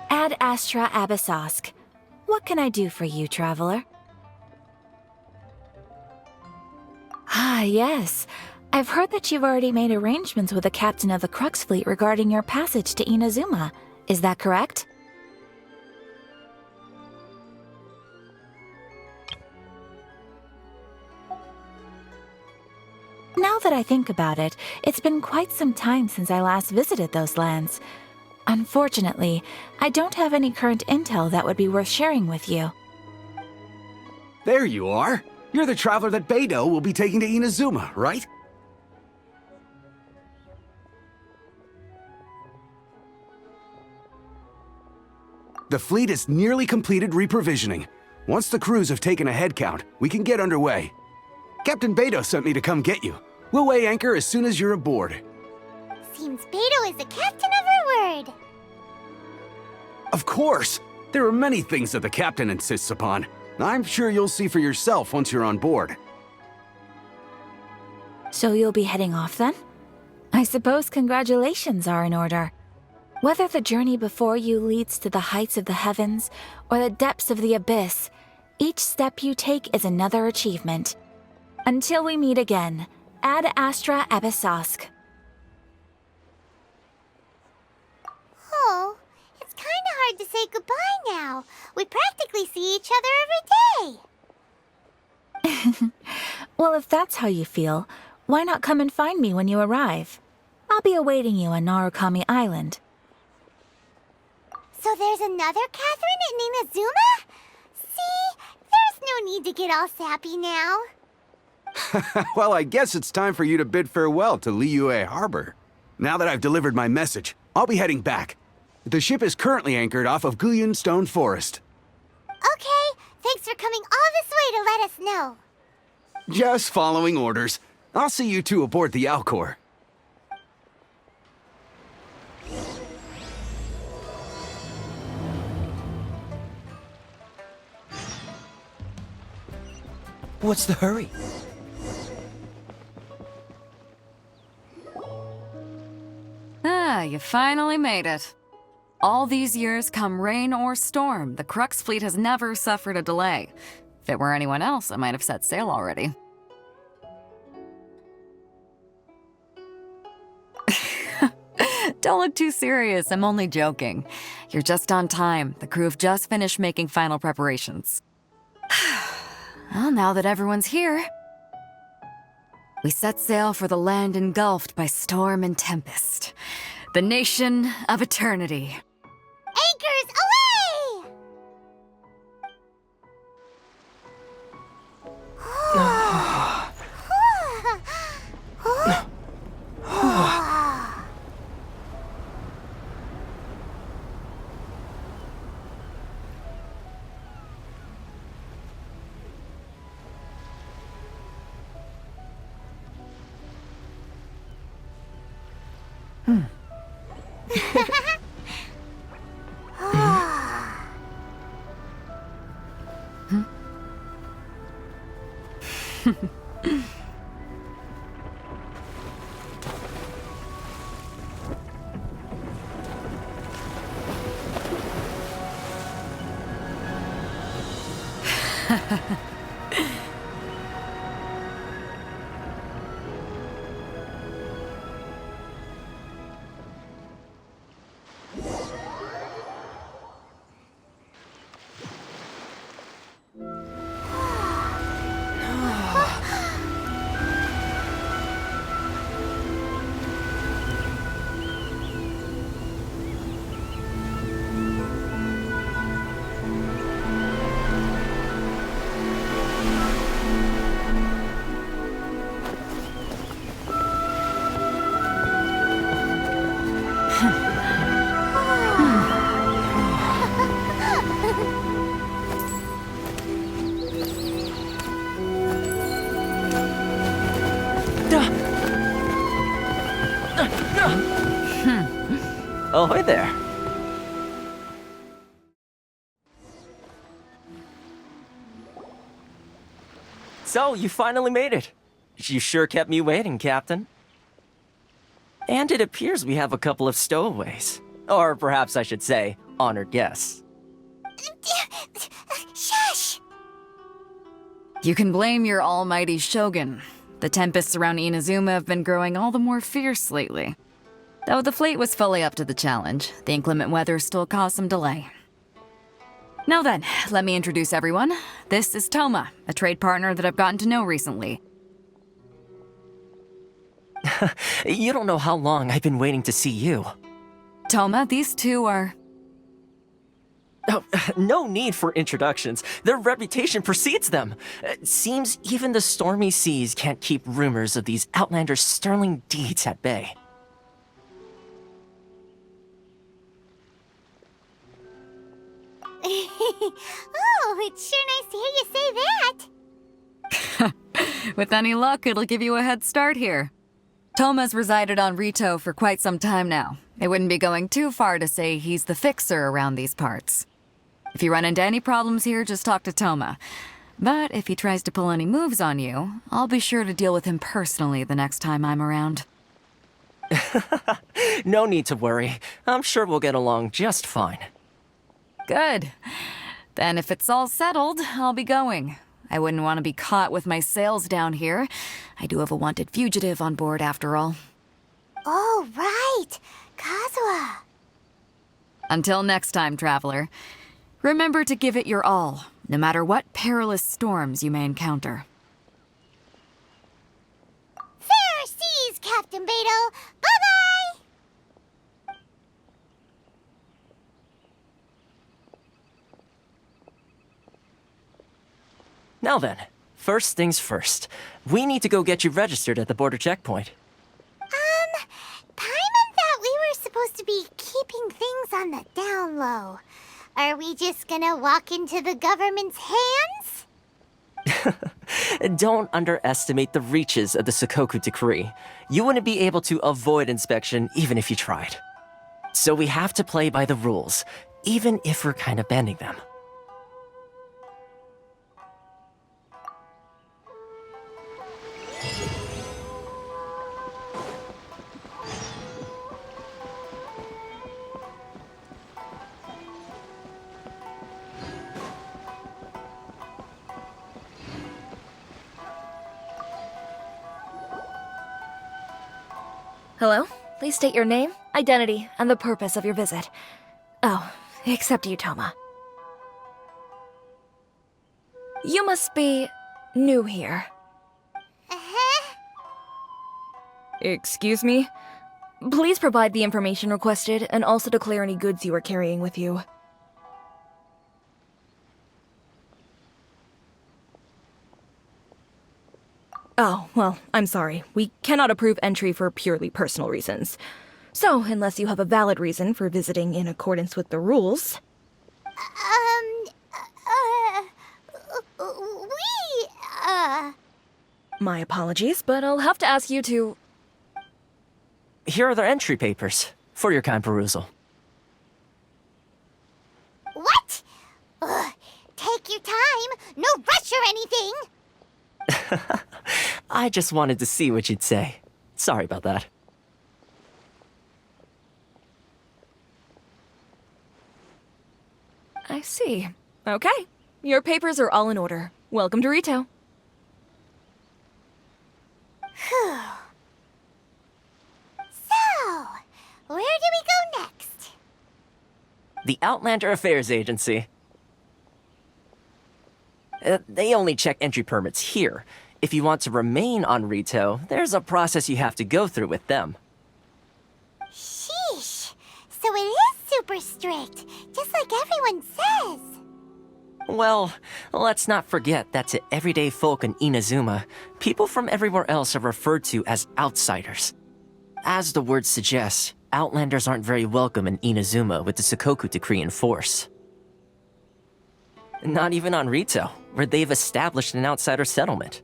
Ad Astra Abyssosk. What can I do for you, traveler? Ah, yes. I've heard that you've already made arrangements with the captain of the Crux fleet regarding your passage to Inazuma. Is that correct? Now that I think about it, it's been quite some time since I last visited those lands. Unfortunately, I don't have any current intel that would be worth sharing with you. There you are! You're the traveler that Beidou will be taking to Inazuma, right? The fleet is nearly completed reprovisioning. Once the crews have taken a head count, we can get underway. Captain Beidou sent me to come get you. We'll weigh anchor as soon as you're aboard. Seems Beidou is the captain of her word. Of course! There are many things that the captain insists upon. I'm sure you'll see for yourself once you're on board. So you'll be heading off then? I suppose congratulations are in order. Whether the journey before you leads to the heights of the heavens or the depths of the abyss, each step you take is another achievement. Until we meet again, Ad Astra Abyssosk. Oh, it's kinda hard to say goodbye now. We practically see each other every day. Well, if that's how you feel, why not come and find me when you arrive? I'll be awaiting you on Narukami Island. So there's another Catherine in Inazuma? See, there's no need to get all sappy now. Well, I guess it's time for you to bid farewell to Liyue Harbor. Now that I've delivered my message, I'll be heading back. The ship is currently anchored off of Guyun Stone Forest. Okay, thanks for coming all this way to let us know. Just following orders. I'll see you two aboard the Alcor. What's the hurry? Ah, you finally made it. All these years, come rain or storm, the Crux fleet has never suffered a delay. If it were anyone else, I might have set sail already. Don't look too serious, I'm only joking. You're just on time. The crew have just finished making final preparations. Well, now that everyone's here, we set sail for the land engulfed by storm and tempest. The nation of eternity. Anchors away! Ahoy there. So, you finally made it. You sure kept me waiting, Captain. And it appears we have a couple of stowaways. Or perhaps I should say, honored guests. Shush! You can blame your almighty shogun. The tempests around Inazuma have been growing all the more fierce lately. Though the fleet was fully up to the challenge, the inclement weather still caused some delay. Now then, let me introduce everyone. This is Toma, a trade partner that I've gotten to know recently. You don't know how long I've been waiting to see you. Toma, these two are... Oh, no need for introductions. Their reputation precedes them. Seems even the stormy seas can't keep rumors of these Outlanders' sterling deeds at bay. Oh, it's sure nice to hear you say that. With any luck, it'll give you a head start here. Toma's resided on Rito for quite some time now. It wouldn't be going too far to say he's the fixer around these parts. If you run into any problems here, just talk to Toma. But if he tries to pull any moves on you, I'll be sure to deal with him personally the next time I'm around. No need to worry. I'm sure we'll get along just fine. Good. Then if it's all settled, I'll be going. I wouldn't want to be caught with my sails down here. I do have a wanted fugitive on board after all. Oh, right. Kazuha. Until next time, traveler. Remember to give it your all, no matter what perilous storms you may encounter. Fair seas, Captain Beto. Bye-bye! Now then, first things first. We need to go get you registered at the border checkpoint. Paimon thought we were supposed to be keeping things on the down low. Are we just gonna walk into the government's hands? Don't underestimate the reaches of the Sakoku Decree. You wouldn't be able to avoid inspection even if you tried. So we have to play by the rules, even if we're kind of bending them. Hello? Please state your name, identity, and the purpose of your visit. Oh, except you, Toma. You must be new here. Uh-huh. Excuse me? Please provide the information requested and also declare any goods you are carrying with you. Oh, well, I'm sorry. We cannot approve entry for purely personal reasons. So, unless you have a valid reason for visiting in accordance with the rules... My apologies, but I'll have to ask you to... Here are their entry papers, for your kind perusal. What? Take your time. No rush or anything. I just wanted to see what you'd say. Sorry about that. I see. Okay. Your papers are all in order. Welcome to Rito. Phew. So, where do we go next? The Outlander Affairs Agency. They only check entry permits here. If you want to remain on Rito, there's a process you have to go through with them. Sheesh. So it is super strict, just like everyone says. Well, let's not forget that to everyday folk in Inazuma, people from everywhere else are referred to as outsiders. As the word suggests, Outlanders aren't very welcome in Inazuma with the Sakoku Decree in force. Not even on Rito, where they've established an outsider settlement.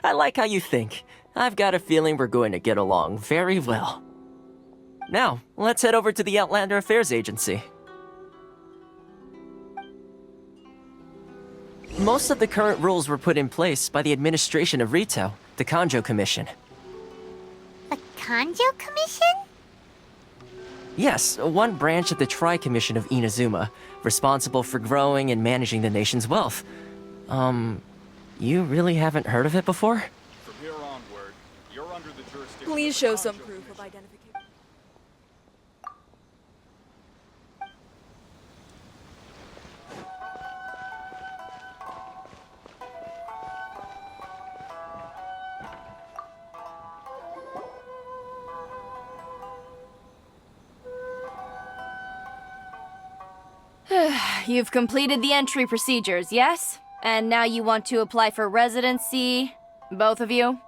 I like how you think. I've got a feeling we're going to get along very well. Now, let's head over to the Outlander Affairs Agency. Most of the current rules were put in place by the administration of Rito, the Kanjo Commission. The Kanjo Commission? Yes, one branch of the Tri-Commission of Inazuma, responsible for growing and managing the nation's wealth. You really haven't heard of it before? From here onward, you're under the jurisdiction. Please show some proof of identification. You've completed the entry procedures, yes? And now you want to apply for residency, both of you?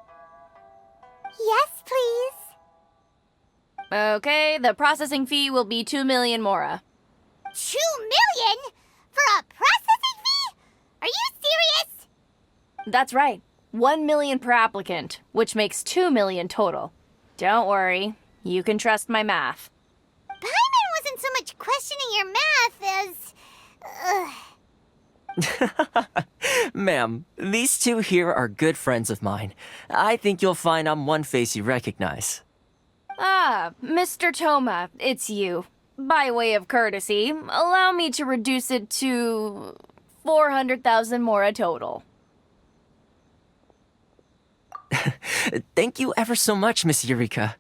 Yes, please. Okay, the processing fee will be 2 million mora. 2 million? For a processing fee? Are you serious? That's right. 1 million per applicant, which makes 2 million total. Don't worry, you can trust my math. Paimon wasn't so much questioning your math as... Ma'am, these two here are good friends of mine. I think you'll find I'm one face you recognize. Ah, Mr. Toma, it's you. By way of courtesy, allow me to reduce it to 400,000 mora total. Thank you ever so much, Miss Eureka.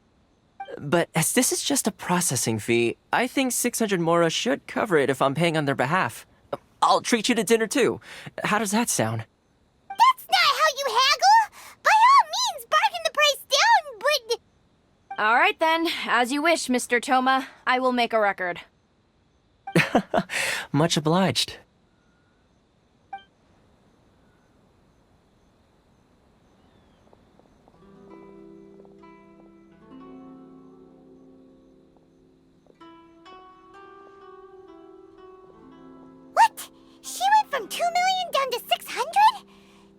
But as this is just a processing fee, I think 600 mora should cover it if I'm paying on their behalf. I'll treat you to dinner too. How does that sound? That's not how you haggle! By all means, bargain the price down, but... All right then, as you wish, Mr. Toma. I will make a record. Much obliged. What? She went from 2 million down to 600?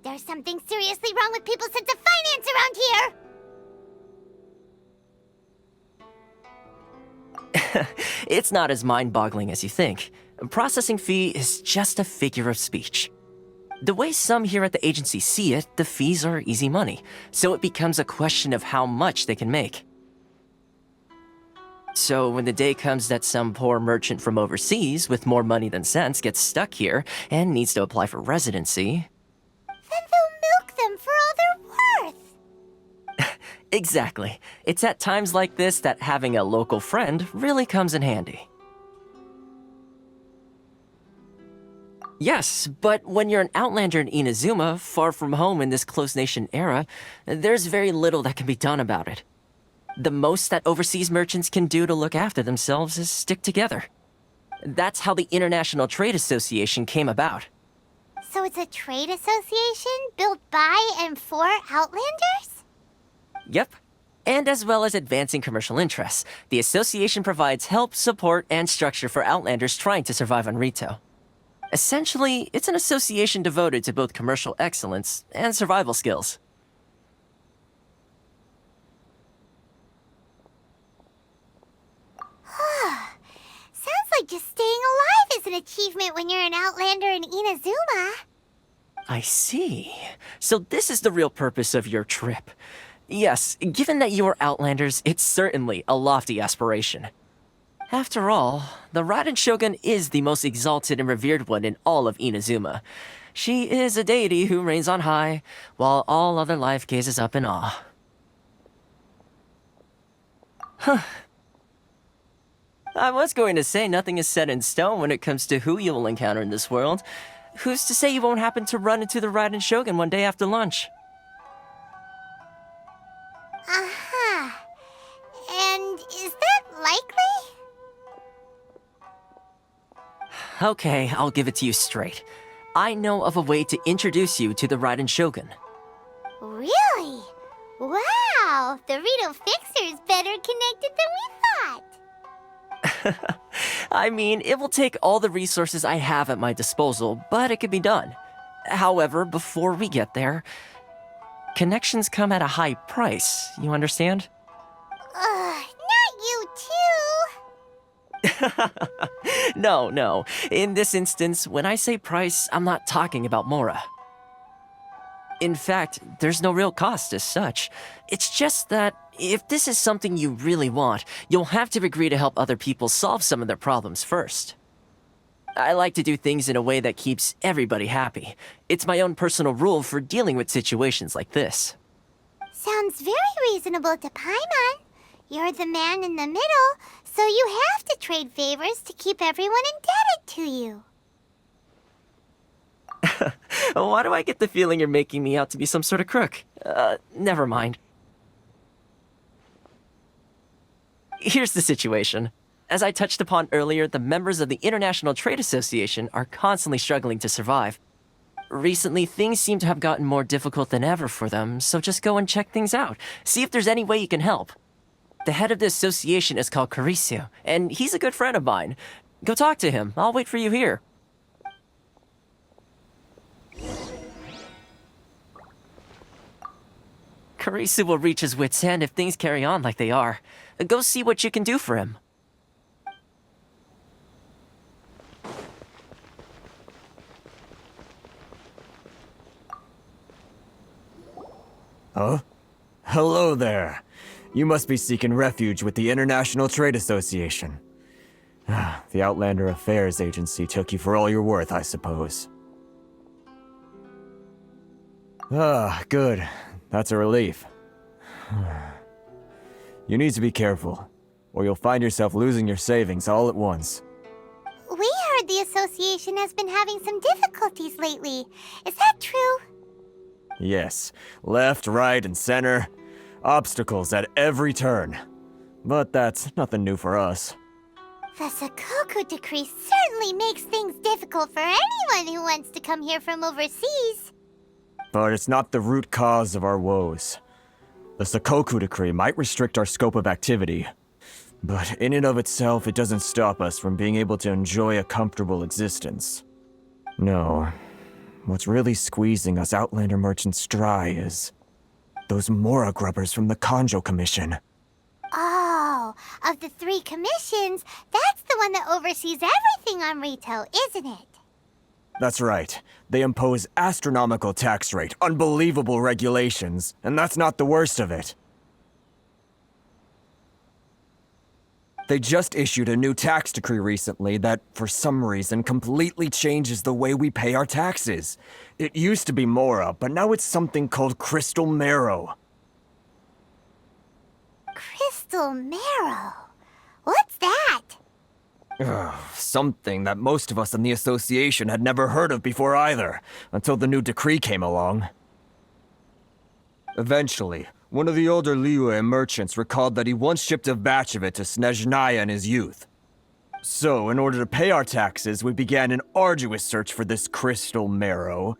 There's something seriously wrong with people's sense of finance around here! It's not as mind-boggling as you think. A processing fee is just a figure of speech. The way some here at the agency see it, the fees are easy money, so it becomes a question of how much they can make. So when the day comes that some poor merchant from overseas with more money than sense gets stuck here and needs to apply for residency... Then they'll milk them for all they're worth! Exactly. It's at times like this that having a local friend really comes in handy. Yes, but when you're an outlander in Inazuma, far from home in this close nation era, there's very little that can be done about it. The most that overseas merchants can do to look after themselves is stick together. That's how the International Trade Association came about. So it's a trade association built by and for Outlanders? Yep. And as well as advancing commercial interests, the association provides help, support, and structure for Outlanders trying to survive on Rito. Essentially, it's an association devoted to both commercial excellence and survival skills. Sounds like just staying alive is an achievement when you're an Outlander in Inazuma. I see. So this is the real purpose of your trip. Yes, given that you are Outlanders, it's certainly a lofty aspiration. After all, the Raiden Shogun is the most exalted and revered one in all of Inazuma. She is a deity who reigns on high, while all other life gazes up in awe. Huh. I was going to say nothing is set in stone when it comes to who you will encounter in this world. Who's to say you won't happen to run into the Raiden Shogun one day after lunch? Uh-huh. And is that likely? Okay, I'll give it to you straight. I know of a way to introduce you to the Raiden Shogun. Really? Wow, the Rito Fixer's better connected than we thought. I mean, it will take all the resources I have at my disposal, but it could be done. However, before we get there, connections come at a high price, you understand? Not you too. No, no. In this instance, when I say price, I'm not talking about Mora. In fact, there's no real cost as such. It's just that if this is something you really want, you'll have to agree to help other people solve some of their problems first. I like to do things in a way that keeps everybody happy. It's my own personal rule for dealing with situations like this. Sounds very reasonable to Paimon. You're the man in the middle, so you have to trade favors to keep everyone indebted to you. Why do I get the feeling you're making me out to be some sort of crook? Never mind. Here's the situation. As I touched upon earlier, the members of the International Trade Association are constantly struggling to survive. Recently, things seem to have gotten more difficult than ever for them, so just go and check things out. See if there's any way you can help. The head of the association is called Caricio, and he's a good friend of mine. Go talk to him. I'll wait for you here. Caricio will reach his wit's end if things carry on like they are. Go see what you can do for him. Huh? Hello there. You must be seeking refuge with the International Trade Association. The Outlander Affairs Agency took you for all you're worth, I suppose. Good. That's a relief. You need to be careful, or you'll find yourself losing your savings all at once. We heard the association has been having some difficulties lately. Is that true? Yes, left, right, and center. Obstacles at every turn. But that's nothing new for us. The Sakoku decree certainly makes things difficult for anyone who wants to come here from overseas. But it's not the root cause of our woes. The Sakoku decree might restrict our scope of activity, but in and of itself, it doesn't stop us from being able to enjoy a comfortable existence. No, what's really squeezing us Outlander merchants dry is those Mora grubbers from the Kanjo Commission. Oh, of the 3 commissions, that's the one that oversees everything on Rito, isn't it? That's right. They impose astronomical tax rate, unbelievable regulations, and that's not the worst of it. They just issued a new tax decree recently that, for some reason, completely changes the way we pay our taxes. It used to be Mora, but now it's something called Crystal Marrow. Crystal Marrow? What's that? Something that most of us in the association had never heard of before either, until the new decree came along. Eventually, one of the older Liyue merchants recalled that he once shipped a batch of it to Snezhnaya in his youth. So, in order to pay our taxes, we began an arduous search for this crystal marrow.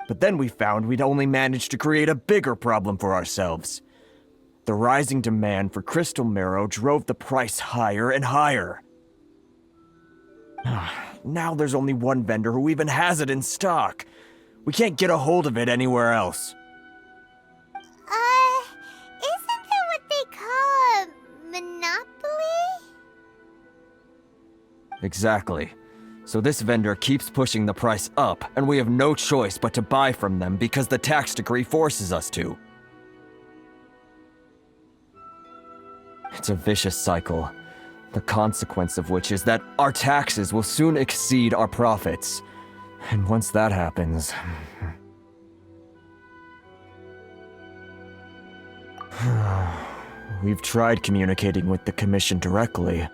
But then we found we'd only managed to create a bigger problem for ourselves. The rising demand for crystal marrow drove the price higher and higher. Now there's only one vendor who even has it in stock. We can't get a hold of it anywhere else. Isn't that what they call a monopoly? Exactly. So this vendor keeps pushing the price up, and we have no choice but to buy from them because the tax decree forces us to. It's a vicious cycle. The consequence of which is that our taxes will soon exceed our profits. And once that happens... We've tried communicating with the Commission directly,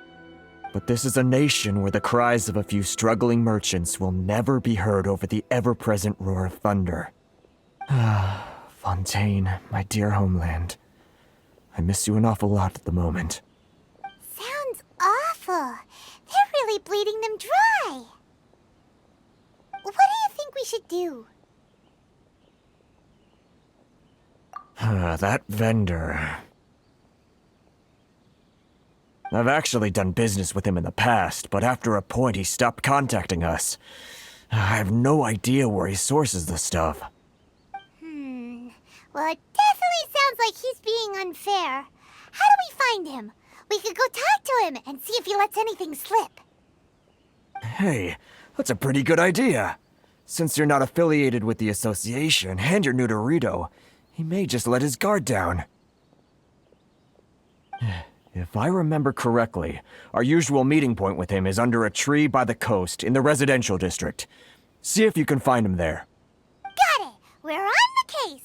but this is a nation where the cries of a few struggling merchants will never be heard over the ever-present roar of thunder. Fontaine, my dear homeland. I miss you an awful lot at the moment. Sounds awful. They're really bleeding them dry. What do you think we should do? That vendor... I've actually done business with him in the past, but after a point he stopped contacting us. I have no idea where he sources the stuff. Well, it definitely sounds like he's being unfair. How do we find him? We could go talk to him and see if he lets anything slip. Hey, that's a pretty good idea. Since you're not affiliated with the association and you're new to Rito, he may just let his guard down. If I remember correctly, our usual meeting point with him is under a tree by the coast in the residential district. See if you can find him there. Got it! We're on the case!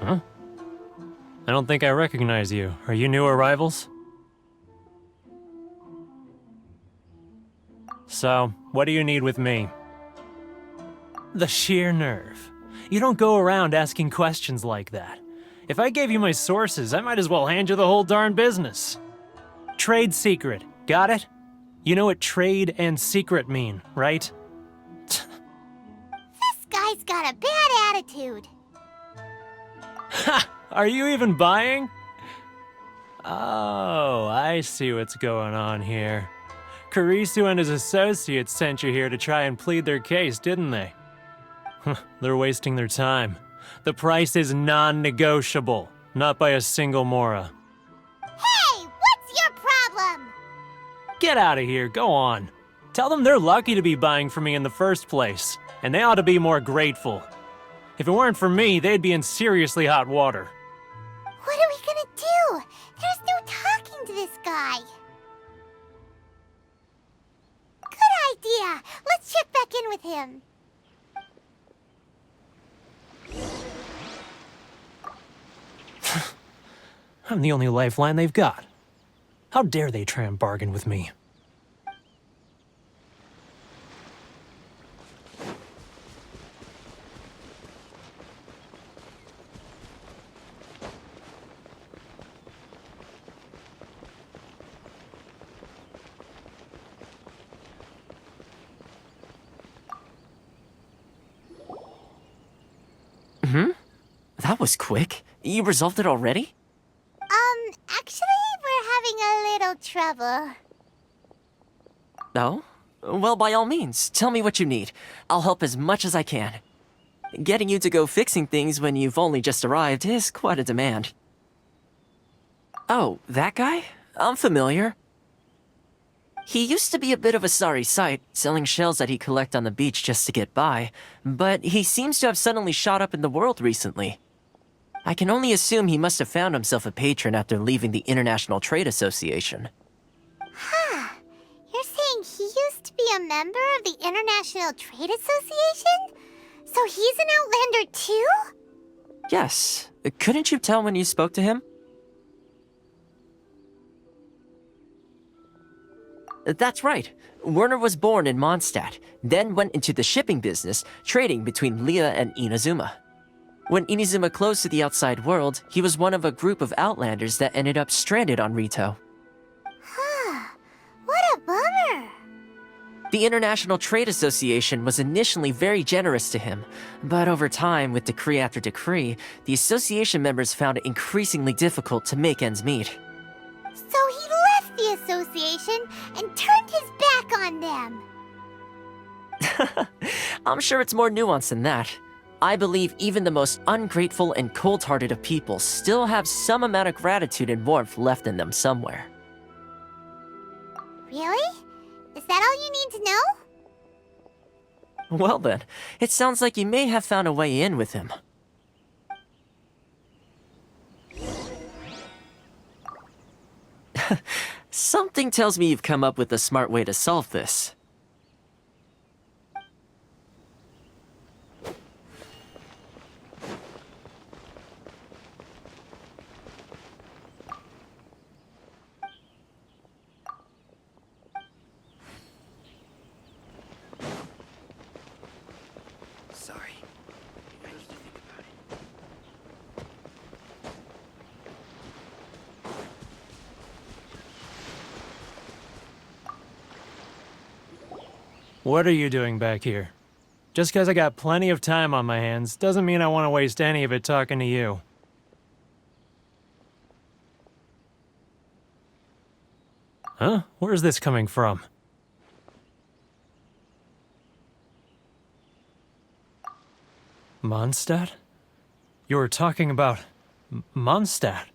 Huh? I don't think I recognize you. Are you new arrivals? So, what do you need with me? The sheer nerve. You don't go around asking questions like that. If I gave you my sources, I might as well hand you the whole darn business. Trade secret, got it? You know what trade and secret mean, right? This guy's got a bad attitude. Ha! Are you even buying? Oh, I see what's going on here. Kurisu and his associates sent you here to try and plead their case, didn't they? They're wasting their time. The price is non-negotiable, not by a single Mora. Hey, what's your problem? Get out of here, go on. Tell them they're lucky to be buying from me in the first place, and they ought to be more grateful. If it weren't for me, they'd be in seriously hot water. What are we gonna do? There's no talking to this guy. Good idea. Let's check back in with him. I'm the only lifeline they've got. How dare they try and bargain with me? That was quick. You resolved it already? Actually, we're having a little trouble. Oh? Well, by all means, tell me what you need. I'll help as much as I can. Getting you to go fixing things when you've only just arrived is quite a demand. Oh, that guy? I'm familiar. He used to be a bit of a sorry sight, selling shells that he'd collect on the beach just to get by, but he seems to have suddenly shot up in the world recently. I can only assume he must have found himself a patron after leaving the International Trade Association. Huh. You're saying he used to be a member of the International Trade Association? So he's an Outlander too? Yes. Couldn't you tell when you spoke to him? That's right. Werner was born in Mondstadt, then went into the shipping business, trading between Leah and Inazuma. When Inazuma closed to the outside world, he was one of a group of Outlanders that ended up stranded on Rito. Huh. What a bummer. The International Trade Association was initially very generous to him, but over time, with decree after decree, the association members found it increasingly difficult to make ends meet. So he left the association and turned his back on them. I'm sure it's more nuanced than that. I believe even the most ungrateful and cold-hearted of people still have some amount of gratitude and warmth left in them somewhere. Really? Is that all you need to know? Well then, it sounds like you may have found a way in with him. Something tells me you've come up with a smart way to solve this. Sorry. I need to think about it. What are you doing back here? Just because I got plenty of time on my hands doesn't mean I want to waste any of it talking to you. Huh? Where's this coming from? Mondstadt? You were talking about Mondstadt.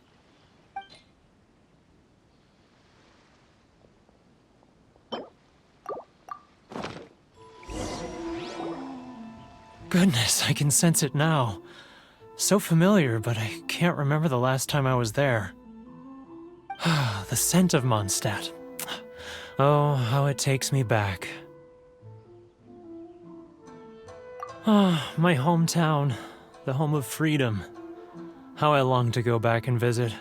Goodness, I can sense it now. So familiar, but I can't remember the last time I was there. The scent of Mondstadt. Oh, how it takes me back. Ah, my hometown, the home of freedom. How I long to go back and visit.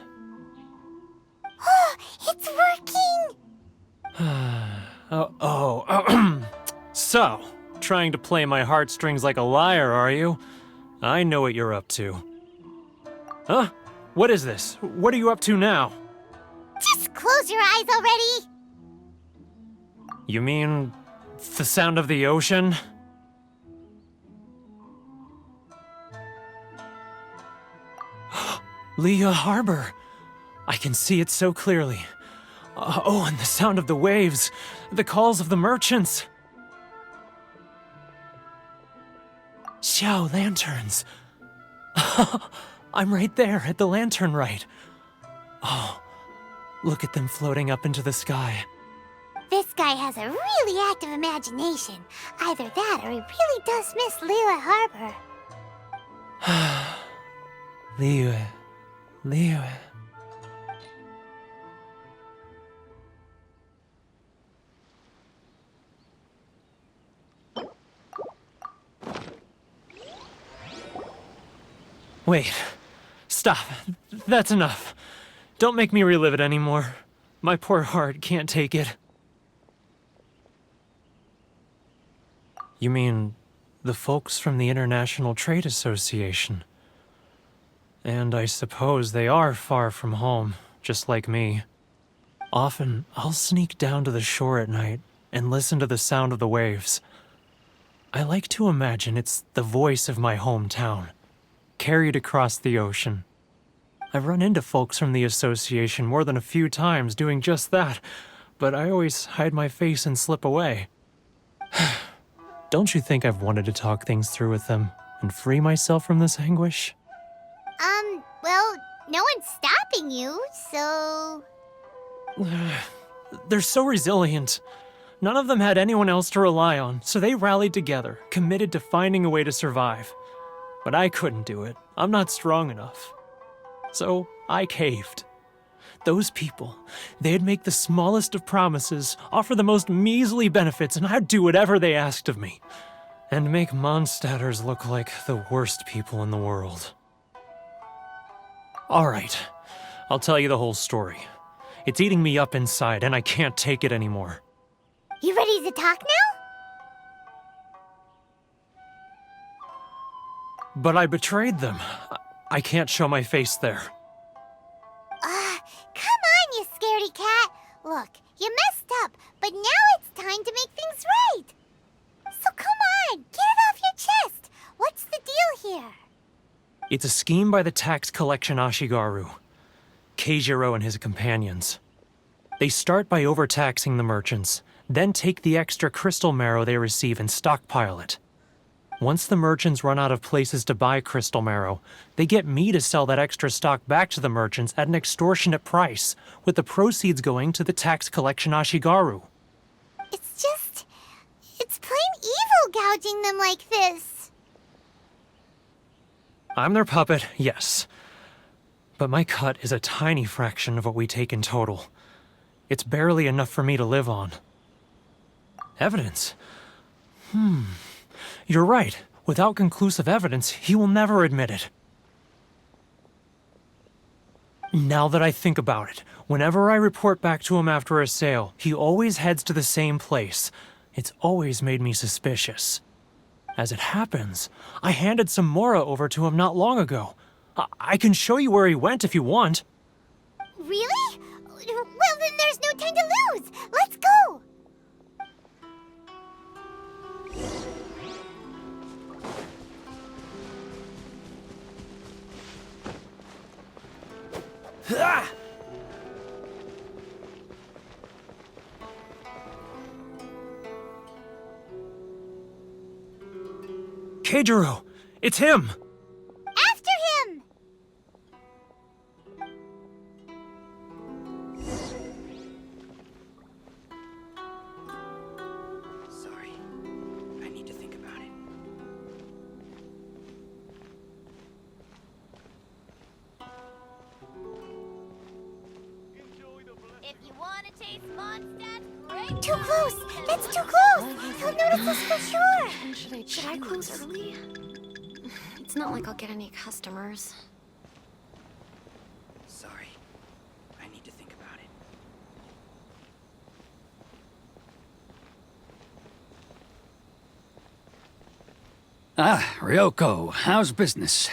It's working! So, trying to play my heartstrings like a liar, are you? I know what you're up to. Huh? What is this? What are you up to now? Just close your eyes already! You mean the sound of the ocean? Leah Harbor. I can see it so clearly. Oh, and the sound of the waves, the calls of the merchants. Xiao lanterns. I'm right there at the lantern right. Oh, look at them floating up into the sky. This guy has a really active imagination. Either that or he really does miss Liyue Harbor. Liyue. Wait. Stop. That's enough. Don't make me relive it anymore. My poor heart can't take it. You mean the folks from the International Trade Association? And I suppose they are far from home, just like me. Often, I'll sneak down to the shore at night and listen to the sound of the waves. I like to imagine it's the voice of my hometown, carried across the ocean. I've run into folks from the association more than a few times doing just that, but I always hide my face and slip away. Don't you think I've wanted to talk things through with them and free myself from this anguish? Well, no one's stopping you, so... They're so resilient. None of them had anyone else to rely on, so they rallied together, committed to finding a way to survive. But I couldn't do it. I'm not strong enough. So I caved. Those people, they'd make the smallest of promises, offer the most measly benefits, and I'd do whatever they asked of me. And make Mondstadters look like the worst people in the world. All right, I'll tell you the whole story. It's eating me up inside, and I can't take it anymore. You ready to talk now? But I betrayed them. I can't show my face there. Come on, you scaredy cat. Look, you messed up, but now it's time to make things right. So come on, get it off your chest. What's the deal here? It's a scheme by the tax collection Ashigaru, Keijiro and his companions. They start by overtaxing the merchants, then take the extra crystal marrow they receive and stockpile it. Once the merchants run out of places to buy crystal marrow, they get me to sell that extra stock back to the merchants at an extortionate price, with the proceeds going to the tax collection Ashigaru. It's plain evil gouging them like this. I'm their puppet, yes. But my cut is a tiny fraction of what we take in total. It's barely enough for me to live on. Evidence? You're right. Without conclusive evidence, he will never admit it. Now that I think about it, whenever I report back to him after a sale, he always heads to the same place. It's always made me suspicious. As it happens, I handed some Mora over to him not long ago. I can show you where he went if you want. Really? Well, then there's no time to lose. Let's go. Keijiro, It's him! After him! Sorry. I need to think about it. If you want to taste Mondstadt's great... Too close! That's too close! He'll notice us for sure! Should I close early? It's not like I'll get any customers. Sorry. I need to think about it. Ah, Ryoko, how's business?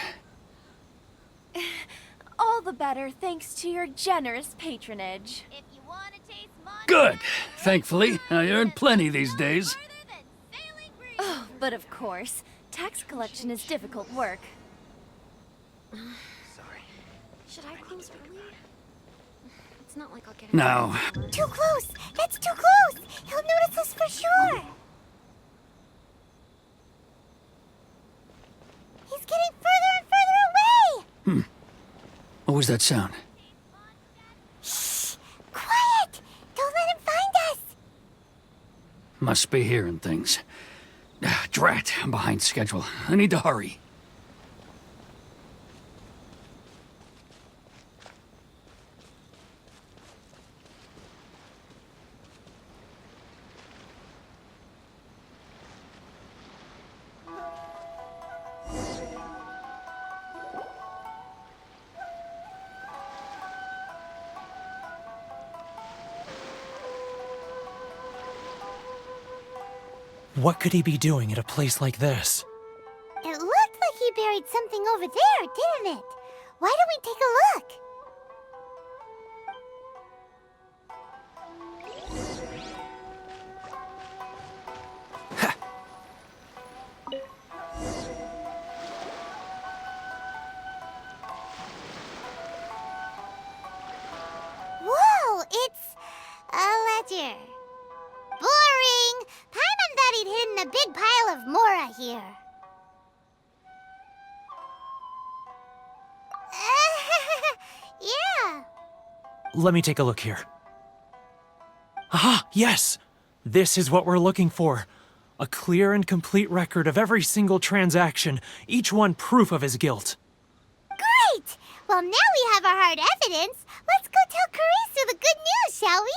All the better thanks to your generous patronage. If you want to taste Mondstadt's... Good. Thankfully, I earn plenty these days. Oh, but of course, tax collection is difficult work. Sorry. Should I close early? It's not like I'll get any Now, Too close! That's too close! He'll notice us for sure! He's getting further and further away! what was that sound? Shh! Quiet! Don't let him find us! Must be hearing things. Ah, drat, I'm behind schedule. I need to hurry. What could he be doing at a place like this? It looked like he buried something over there, didn't it? Why don't we take a look? Whoa, it's a ledger. Boring! Paimon thought he'd hidden a big pile of Mora here. Yeah. Let me take a look here. Ah, yes! This is what we're looking for. A clear and complete record of every single transaction, each one proof of his guilt. Great! Well, now we have our hard evidence. Let's go tell Karisu the good news, shall we?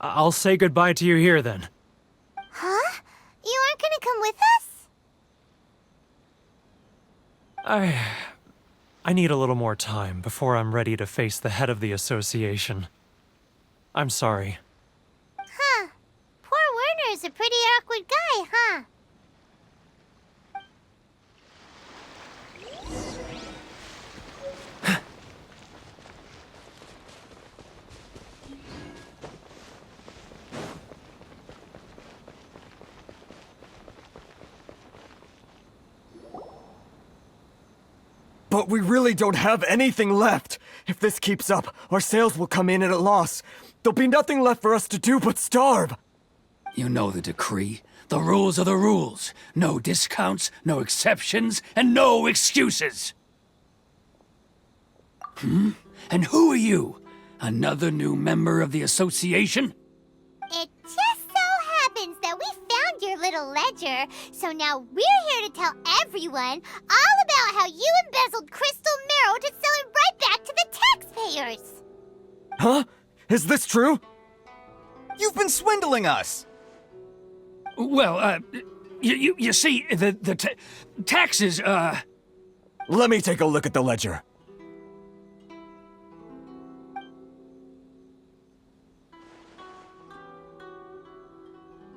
I'll say goodbye to you here then. Huh? You aren't gonna come with us? I need a little more time before I'm ready to face the head of the association. I'm sorry. Huh. Poor Werner's a pretty awkward guy, huh? But we really don't have anything left. If this keeps up, our sales will come in at a loss. There'll be nothing left for us to do but starve. You know the decree. The rules are the rules. No discounts, no exceptions, and no excuses. And who are you? Another new member of the association? It just so happens that we found your little ledger, so now we're here to tell everyone all about how you embezzled crystal marrow to sell it right back to the taxpayers. Huh? Is this true? You've been swindling us! Well, you see, the taxes, Let me take a look at the ledger.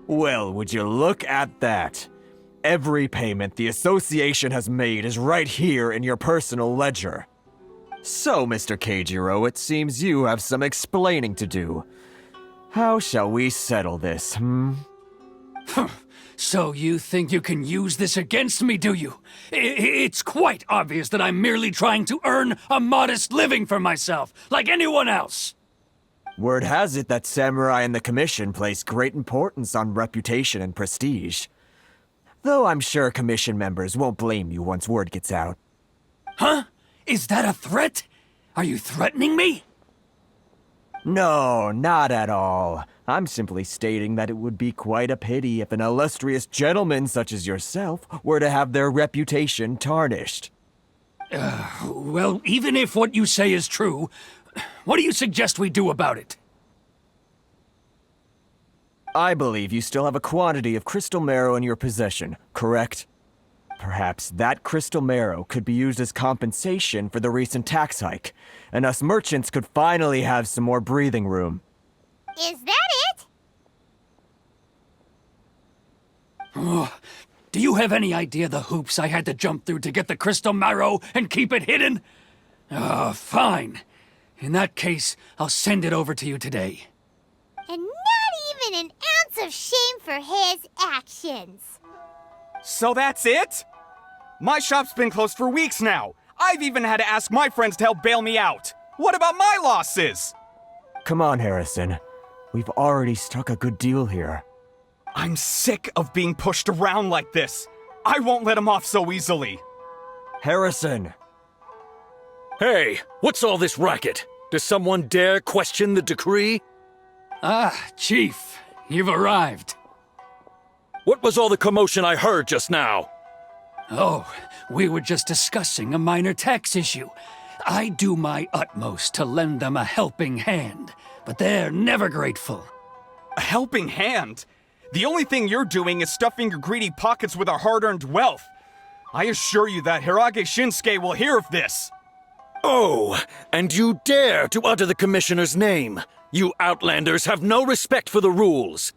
Well, would you look at that? Every payment the association has made is right here in your personal ledger. So, Mr. Keijiro, it seems you have some explaining to do. How shall we settle this, So you think you can use this against me, do you? It's quite obvious that I'm merely trying to earn a modest living for myself, like anyone else. Word has it that Samurai and the Commission place great importance on reputation and prestige. Though I'm sure commission members won't blame you once word gets out. Huh? Is that a threat? Are you threatening me? No, not at all. I'm simply stating that it would be quite a pity if an illustrious gentleman such as yourself were to have their reputation tarnished. Well, even if what you say is true, what do you suggest we do about it? I believe you still have a quantity of crystal marrow in your possession, correct? Perhaps that crystal marrow could be used as compensation for the recent tax hike, and us merchants could finally have some more breathing room. Is that it? Do you have any idea the hoops I had to jump through to get the crystal marrow and keep it hidden? Fine. In that case, I'll send it over to you today. And not even an ounce of shame for his actions. So that's it? My shop's been closed for weeks now. I've even had to ask my friends to help bail me out. What about my losses? Come on, Harrison. We've already struck a good deal here. I'm sick of being pushed around like this. I won't let him off so easily. Harrison! Hey, what's all this racket? Does someone dare question the decree? Chief, you've arrived. What was all the commotion I heard just now? Oh, we were just discussing a minor tax issue. I do my utmost to lend them a helping hand, but they're never grateful. A helping hand? The only thing you're doing is stuffing your greedy pockets with our hard-earned wealth. I assure you that Hirage Shinsuke will hear of this. Oh, and you dare to utter the Commissioner's name. You Outlanders have no respect for the rules.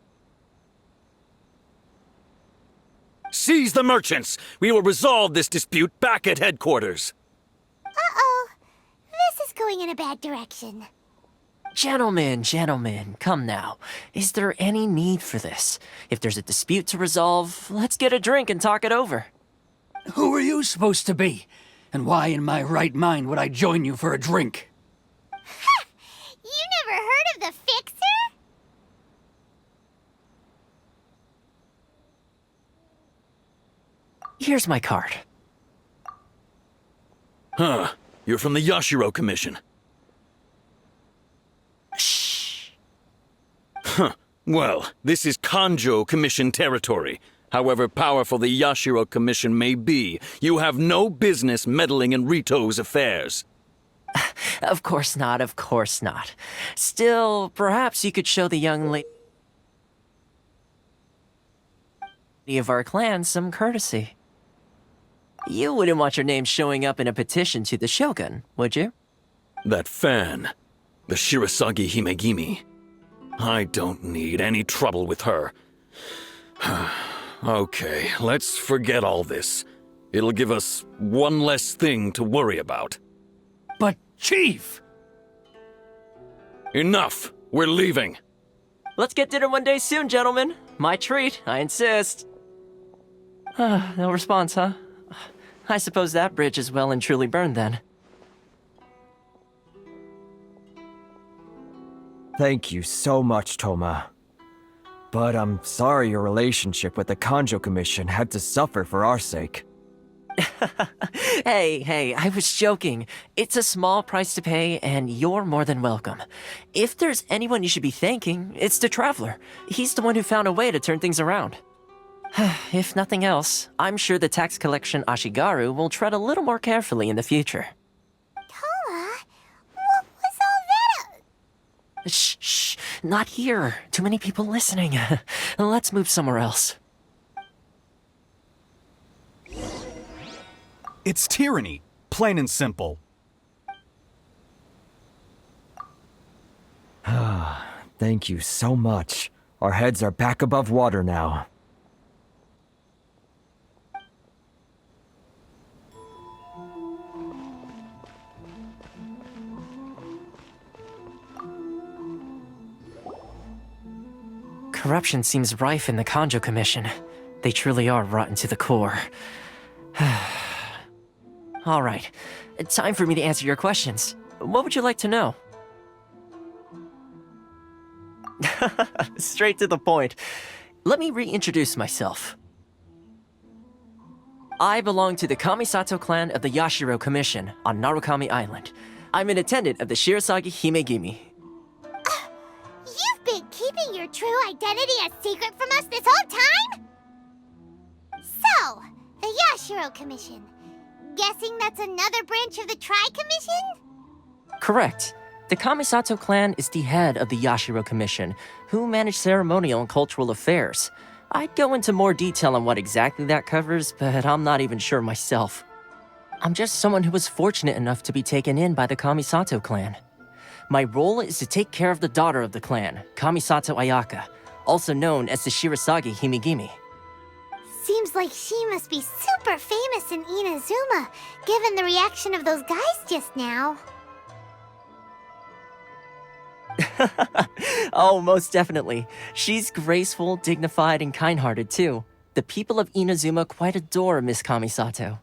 Seize the merchants! We will resolve this dispute back at headquarters. Uh-oh. This is going in a bad direction. Gentlemen, come now. Is there any need for this? If there's a dispute to resolve, let's get a drink and talk it over. Who are you supposed to be? And why in my right mind would I join you for a drink? Ha! You never heard of the Fixer? Here's my card. Huh. You're from the Yashiro Commission. Shh. Huh. Well, this is Kanjo Commission territory. However powerful the Yashiro Commission may be, you have no business meddling in Rito's affairs. Of course not. Still, perhaps you could show the young lady of our clan some courtesy. You wouldn't want your name showing up in a petition to the Shogun, would you? That fan, the Shirasagi Himegimi. I don't need any trouble with her. Okay, let's forget all this. It'll give us one less thing to worry about. But, Chief! Enough! We're leaving! Let's get dinner one day soon, gentlemen. My treat, I insist. No response, huh? I suppose that bridge is well and truly burned then. Thank you so much, Toma. But I'm sorry your relationship with the Kanjo Commission had to suffer for our sake. Hey, I was joking. It's a small price to pay, and you're more than welcome. If there's anyone you should be thanking, it's the Traveler. He's the one who found a way to turn things around. If nothing else, I'm sure the tax collection Ashigaru will tread a little more carefully in the future. Toma, what was all that? Shh, not here. Too many people listening. Let's move somewhere else. It's tyranny, plain and simple. Thank you so much. Our heads are back above water now. Corruption seems rife in the Kanjo Commission. They truly are rotten to the core. All right, time for me to answer your questions. What would you like to know? Straight to the point. Let me reintroduce myself. I belong to the Kamisato clan of the Yashiro Commission on Narukami Island. I'm an attendant of the Shirasagi Himegimi. You've been keeping your true identity a secret from us this whole time? So, the Yashiro Commission. Guessing that's another branch of the Tri-Commission? Correct. The Kamisato clan is the head of the Yashiro Commission, who manage ceremonial and cultural affairs. I'd go into more detail on what exactly that covers, but I'm not even sure myself. I'm just someone who was fortunate enough to be taken in by the Kamisato clan. My role is to take care of the daughter of the clan, Kamisato Ayaka, also known as the Shirasagi Himegimi. Seems like she must be super famous in Inazuma, given the reaction of those guys just now. Oh, most definitely. She's graceful, dignified, and kind-hearted too. The people of Inazuma quite adore Miss Kamisato.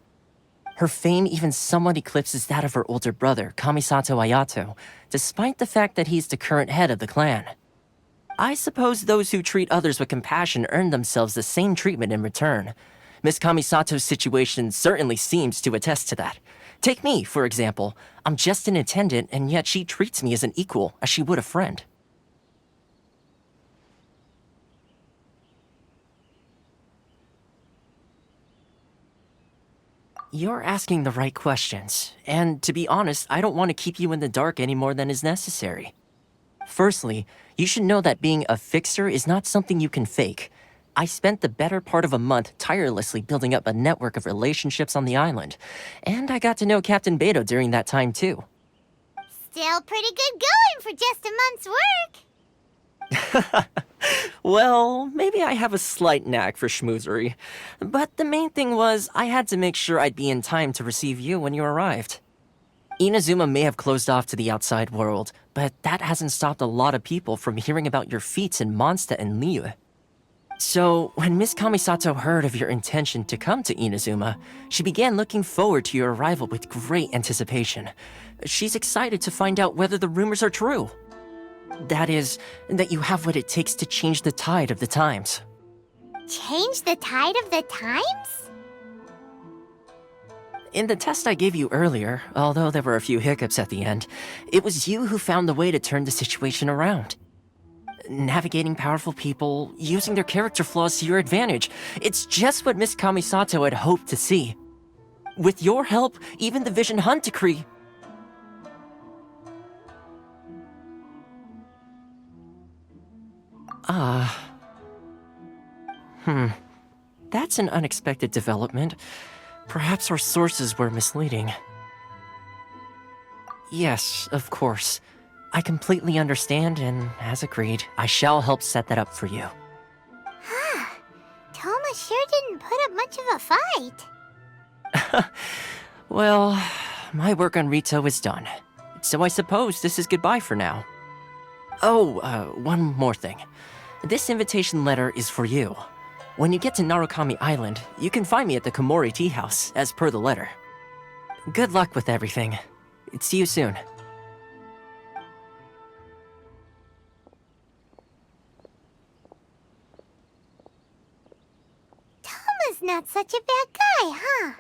Her fame even somewhat eclipses that of her older brother, Kamisato Ayato, despite the fact that he's the current head of the clan. I suppose those who treat others with compassion earn themselves the same treatment in return. Miss Kamisato's situation certainly seems to attest to that. Take me, for example. I'm just an attendant, and yet she treats me as an equal, as she would a friend. You're asking the right questions, and to be honest, I don't want to keep you in the dark any more than is necessary. Firstly, you should know that being a fixer is not something you can fake. I spent the better part of a month tirelessly building up a network of relationships on the island, and I got to know Captain Beto during that time too. Still pretty good going for just a month's work. Well, maybe I have a slight knack for schmoozery, but the main thing was I had to make sure I'd be in time to receive you when you arrived. Inazuma may have closed off to the outside world, but that hasn't stopped a lot of people from hearing about your feats in Mondstadt and Liyue. So, when Miss Kamisato heard of your intention to come to Inazuma, she began looking forward to your arrival with great anticipation. She's excited to find out whether the rumors are true. That is, that you have what it takes to change the tide of the times. Change the tide of the times? In the test I gave you earlier, although there were a few hiccups at the end, it was you who found the way to turn the situation around. Navigating powerful people, using their character flaws to your advantage. It's just what Miss Kamisato had hoped to see. With your help, even the Vision Hunt decree... That's an unexpected development. Perhaps our sources were misleading. Yes, of course. I completely understand, and as agreed, I shall help set that up for you. Toma sure didn't put up much of a fight. Well, my work on Rito is done. So I suppose this is goodbye for now. Oh, one more thing. This invitation letter is for you. When you get to Narukami Island, you can find me at the Komori Tea House, as per the letter. Good luck with everything. See you soon. Toma's not such a bad guy, huh?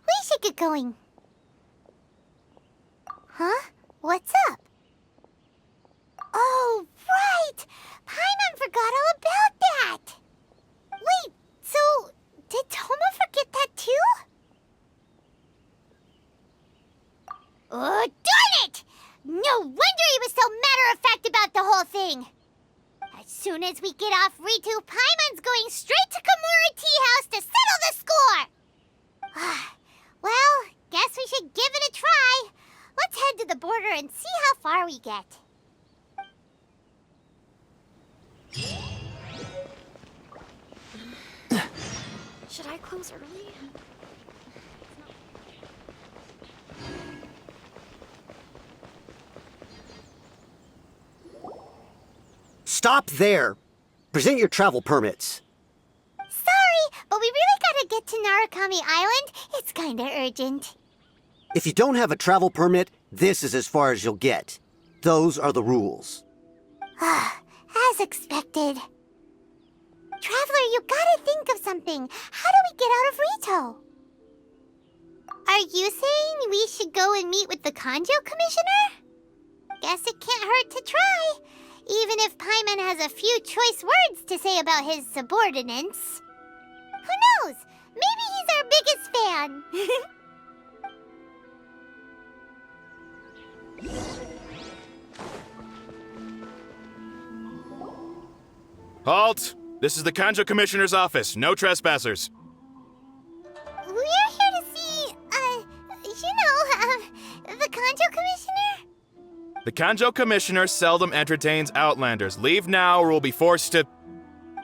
We should get going. Huh? What's up? Oh, right! Paimon forgot all about that! Wait, so did Toma forget that too? Oh, darn it! No wonder he was so matter-of-fact about the whole thing! As soon as we get off Ritu, Paimon's going straight to Komori Tea House to settle the score! Well, guess we should give it a try. Let's head to the border and see how far we get. Should I close early? Stop there! Present your travel permits. Sorry, but we really gotta get to Narukami Island. It's kinda urgent. If you don't have a travel permit, this is as far as you'll get. Those are the rules. As expected. Traveler, you gotta think of something. How do we get out of Rito? Are you saying we should go and meet with the Kanjo Commissioner? Guess it can't hurt to try, even if Paimon has a few choice words to say about his subordinates. Who knows? Maybe he's our biggest fan. Halt! This is the Kanjo Commissioner's office. No trespassers. We're here to see, the Kanjo Commissioner? The Kanjo Commissioner seldom entertains Outlanders. Leave now or we'll be forced to...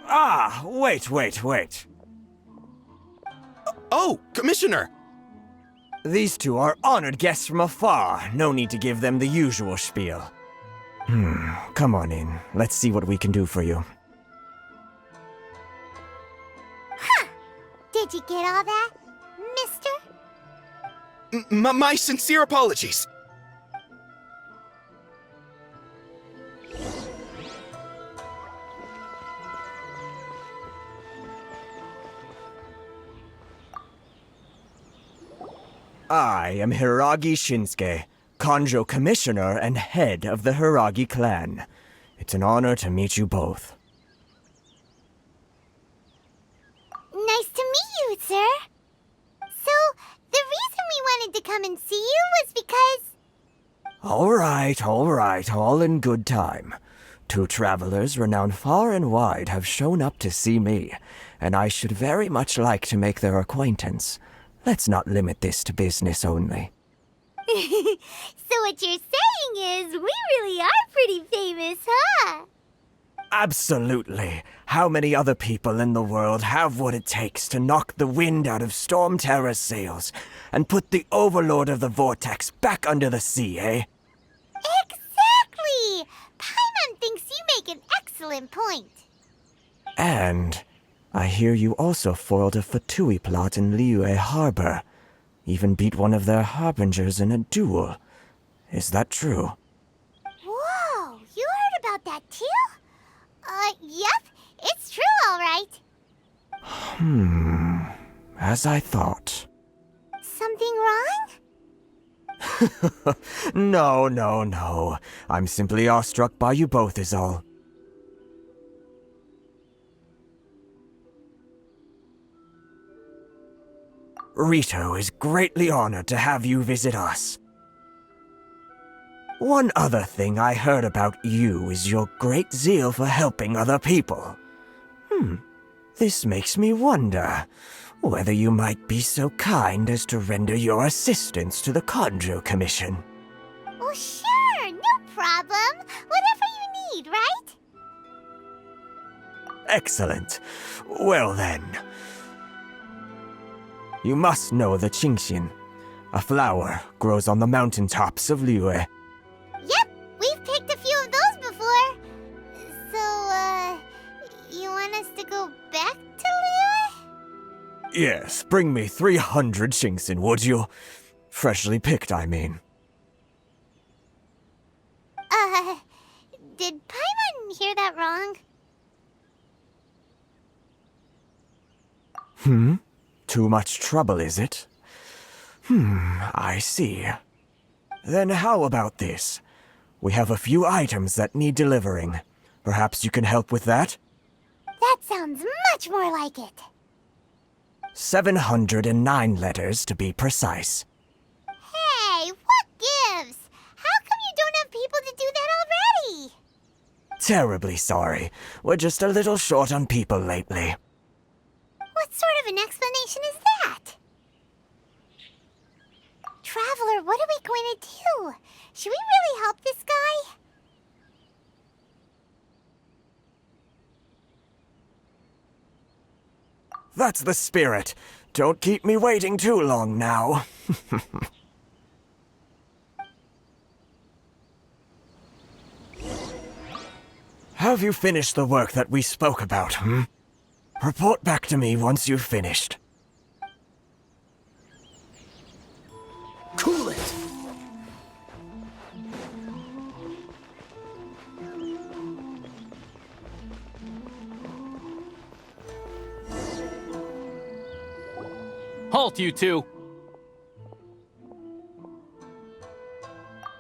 Ah, wait. Oh, Commissioner! These two are honored guests from afar. No need to give them the usual spiel. Come on in. Let's see what we can do for you. Huh! Did you get all that, mister? My sincere apologies. I am Hiragi Shinsuke, Kanjo Commissioner and head of the Hiragi clan. It's an honor to meet you both. Nice to meet you, sir. So, the reason we wanted to come and see you was because... All right, all in good time. Two travelers renowned far and wide have shown up to see me, and I should very much like to make their acquaintance. Let's not limit this to business only. So what you're saying is, we really are pretty famous, huh? Absolutely. How many other people in the world have what it takes to knock the wind out of Storm Terror's sails and put the Overlord of the Vortex back under the sea, eh? Exactly! Paimon thinks you make an excellent point. And I hear you also foiled a Fatui plot in Liyue Harbor. Even beat one of their harbingers in a duel. Is that true? Whoa, you heard about that too? Yep, it's true, all right. As I thought. Something wrong? No. I'm simply awestruck by you both is all. Rito is greatly honored to have you visit us. One other thing I heard about you is your great zeal for helping other people. This makes me wonder whether you might be so kind as to render your assistance to the Kanjo Commission. Oh, sure, no problem. Whatever you need, right? Excellent. Well then. You must know the Genshin. A flower grows on the mountaintops of Liyue. Yep, we've picked a few of those before. So, you want us to go back to Liyue? Yes, bring me 300 Genshin, would you? Freshly picked, I mean. Did Paimon hear that wrong? Too much trouble, is it? I see. Then how about this? We have a few items that need delivering. Perhaps you can help with that? That sounds much more like it. 709 letters to be precise. Hey, what gives? How come you don't have people to do that already? Terribly sorry. We're just a little short on people lately. What sort of an explanation is that? Traveler, what are we going to do? Should we really help this guy? That's the spirit. Don't keep me waiting too long now. Have you finished the work that we spoke about, Report back to me once you've finished. Cool it! fault, you two.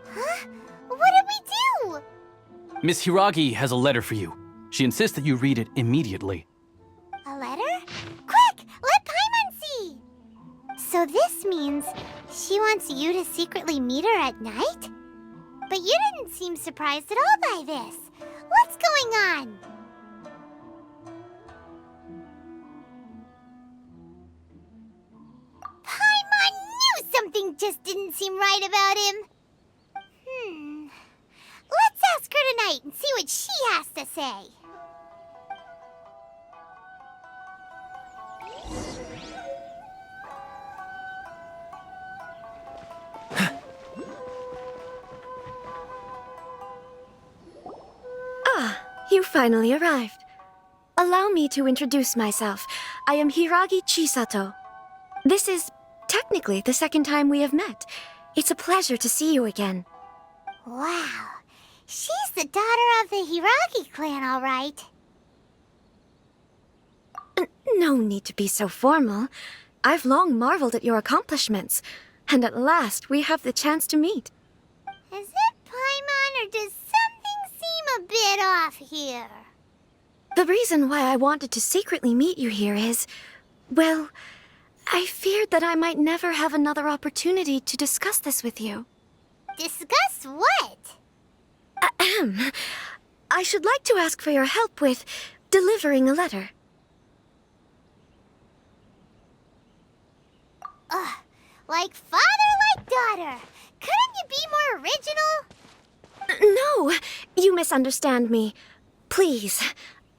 Huh? What did we do? Miss Hiragi has a letter for you. She insists that you read it immediately. A letter? Quick! Let Paimon see! So this means she wants you to secretly meet her at night? But you didn't seem surprised at all by this. What's going on? Paimon knew something just didn't seem right about him. Let's ask her tonight and see what she has to say. You finally arrived. Allow me to introduce myself. I am Hiragi Chisato. This is technically the second time we have met. It's a pleasure to see you again. Wow. She's the daughter of the Hiragi clan, all right. No need to be so formal. I've long marveled at your accomplishments, and at last we have the chance to meet. Is it Paimon, or does something seem a bit off here? The reason why I wanted to secretly meet you here is, well, I feared that I might never have another opportunity to discuss this with you. Discuss what? Ahem. I should like to ask for your help with delivering a letter. Like father, like daughter. Couldn't you be more original? No, you misunderstand me. Please,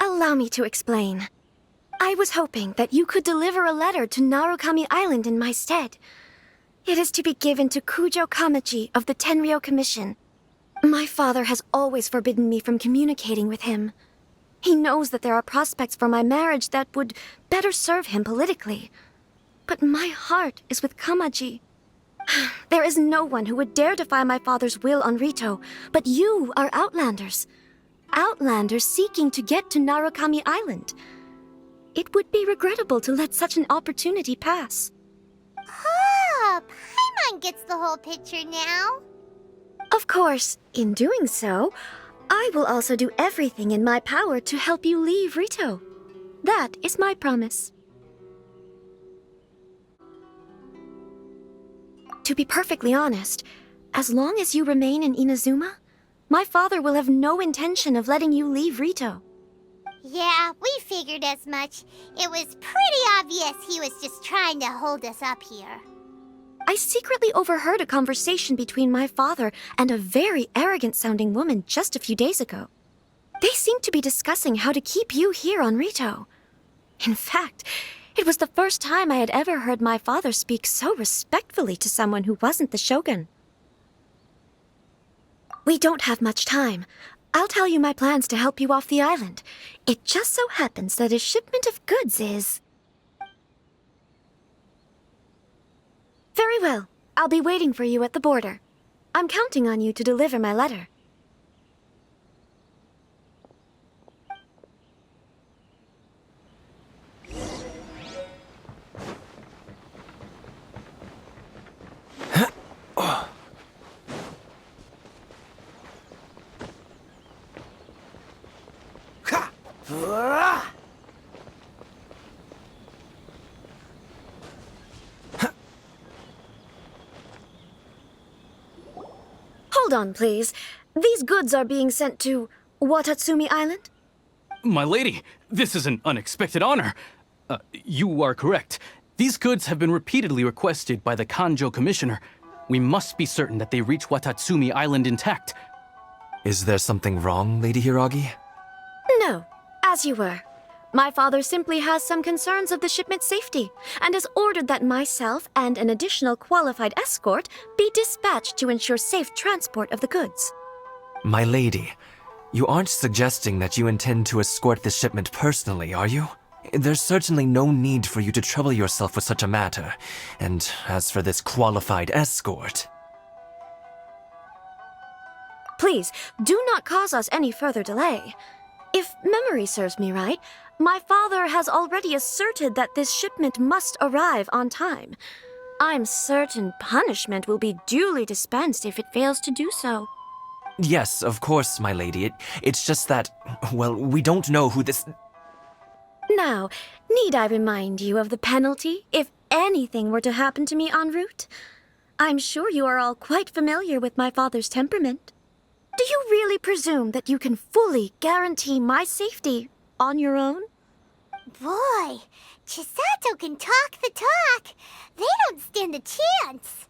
allow me to explain. I was hoping that you could deliver a letter to Narukami Island in my stead. It is to be given to Kujo Kamachi of the Tenryou Commission. My father has always forbidden me from communicating with him. He knows that there are prospects for my marriage that would better serve him politically. But my heart is with Kamaji. There is no one who would dare defy my father's will on Rito, but you are Outlanders. Outlanders seeking to get to Narukami Island. It would be regrettable to let such an opportunity pass. Oh, Paimon gets the whole picture now. Of course, in doing so, I will also do everything in my power to help you leave Rito. That is my promise. To be perfectly honest, as long as you remain in Inazuma, my father will have no intention of letting you leave Rito. Yeah, we figured as much. It was pretty obvious he was just trying to hold us up here. I secretly overheard a conversation between my father and a very arrogant-sounding woman just a few days ago. They seemed to be discussing how to keep you here on Rito. In fact, it was the first time I had ever heard my father speak so respectfully to someone who wasn't the shogun. We don't have much time. I'll tell you my plans to help you off the island. It just so happens that a shipment of goods is... Very well. I'll be waiting for you at the border. I'm counting on you to deliver my letter. Hold on, please. These goods are being sent to Watatsumi Island? My lady, this is an unexpected honor. You are correct. These goods have been repeatedly requested by the Kanjo Commissioner. We must be certain that they reach Watatsumi Island intact. Is there something wrong, Lady Hiragi? No, as you were. My father simply has some concerns of the shipment's safety, and has ordered that myself and an additional qualified escort be dispatched to ensure safe transport of the goods. My lady, you aren't suggesting that you intend to escort this shipment personally, are you? There's certainly no need for you to trouble yourself with such a matter. And as for this qualified escort... Please, do not cause us any further delay. If memory serves me right, My father has already asserted that this shipment must arrive on time. I'm certain punishment will be duly dispensed if it fails to do so. Yes, of course, my lady. It's just that, well, we don't know who this... Now, need I remind you of the penalty if anything were to happen to me en route? I'm sure you are all quite familiar with my father's temperament. Do you really presume that you can fully guarantee my safety on your own? Boy, Chisato can talk the talk. They don't stand a chance.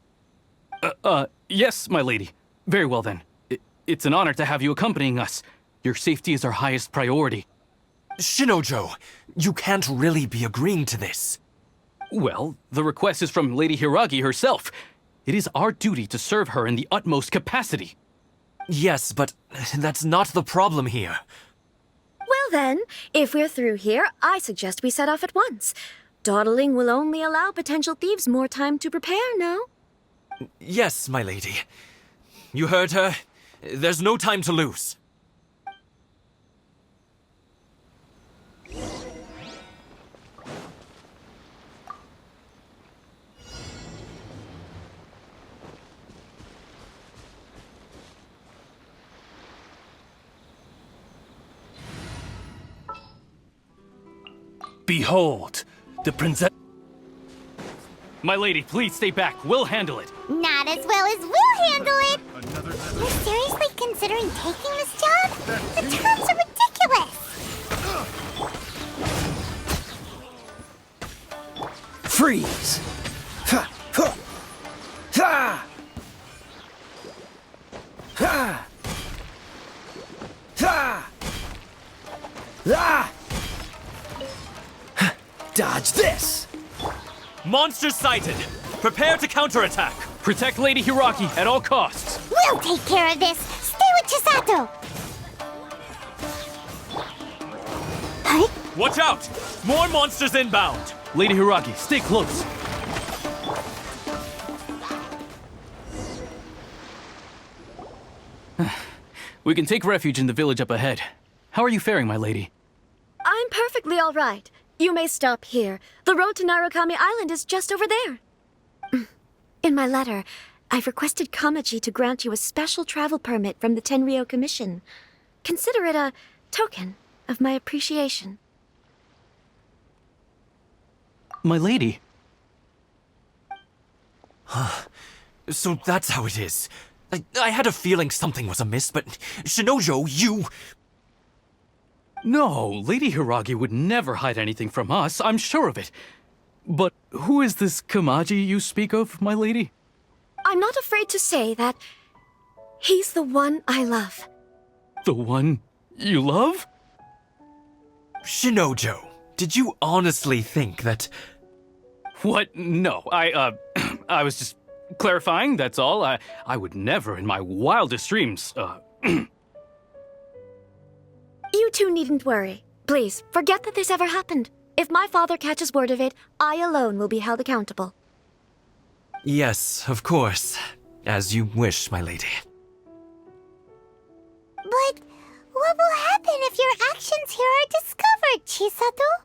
Yes, my lady. Very well then. It's an honor to have you accompanying us. Your safety is our highest priority. Shinojo, you can't really be agreeing to this. Well, the request is from Lady Hiragi herself. It is our duty to serve her in the utmost capacity. Yes, but that's not the problem here. Well then, if we're through here, I suggest we set off at once. Dawdling will only allow potential thieves more time to prepare, no? Yes, my lady. You heard her. There's no time to lose. Behold, the princess... My lady, please stay back. We'll handle it. Not as well as we'll handle it. You're seriously considering taking this job? The terms are ridiculous. Freeze! Ha! Ha! Ha! Ha! Ha! Ah! Dodge this! Monsters sighted! Prepare to counterattack! Protect Lady Hiragi at all costs. We'll take care of this. Stay with Chisato. Huh? Watch out! More monsters inbound! Lady Hiragi, stay close. We can take refuge in the village up ahead. How are you faring, my lady? I'm perfectly all right. You may stop here. The road to Narukami Island is just over there. In my letter, I've requested Kamaji to grant you a special travel permit from the Tenryou Commission. Consider it a token of my appreciation. My lady. So that's how it is. I had a feeling something was amiss, but Shinojo, you... No, Lady Hiragi would never hide anything from us, I'm sure of it. But who is this Kamaji you speak of, my lady? I'm not afraid to say that he's the one I love. The one you love? Shinojo, did you honestly think that... What? No, I was just clarifying, that's all. I would never in my wildest dreams, You two needn't worry. Please, forget that this ever happened. If my father catches word of it, I alone will be held accountable. Yes, of course. As you wish, my lady. But what will happen if your actions here are discovered, Chisato?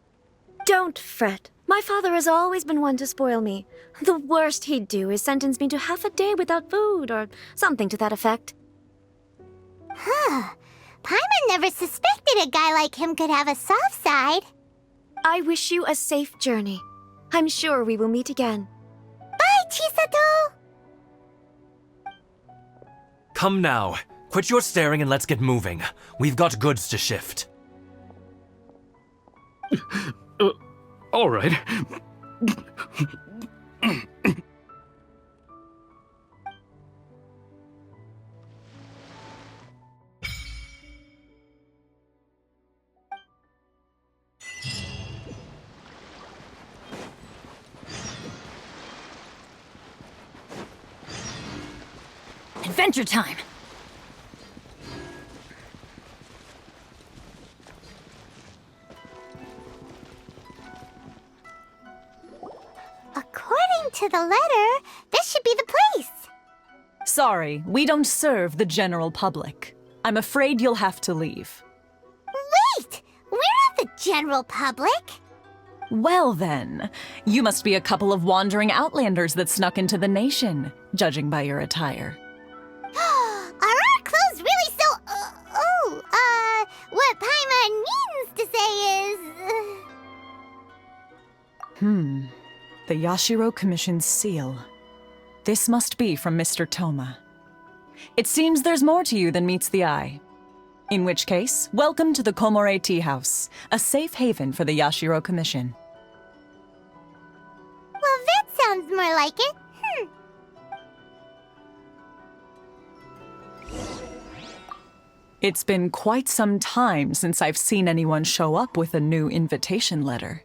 Don't fret. My father has always been one to spoil me. The worst he'd do is sentence me to half a day without food, or something to that effect. Huh. Paimon never suspected a guy like him could have a soft side. I wish you a safe journey. I'm sure we will meet again. Bye, Chisato! Come now. Quit your staring and let's get moving. We've got goods to shift. All right. Adventure time! According to the letter, this should be the place. Sorry, we don't serve the general public. I'm afraid you'll have to leave. Wait! We're at the general public. Well then, you must be a couple of wandering outlanders that snuck into the nation, judging by your attire. Are our clothes really so... what Paimon means to say is... The Yashiro Commission's seal. This must be from Mr. Toma. It seems there's more to you than meets the eye. In which case, welcome to the Komore Tea House, a safe haven for the Yashiro Commission. Well, that sounds more like it. It's been quite some time since I've seen anyone show up with a new invitation letter.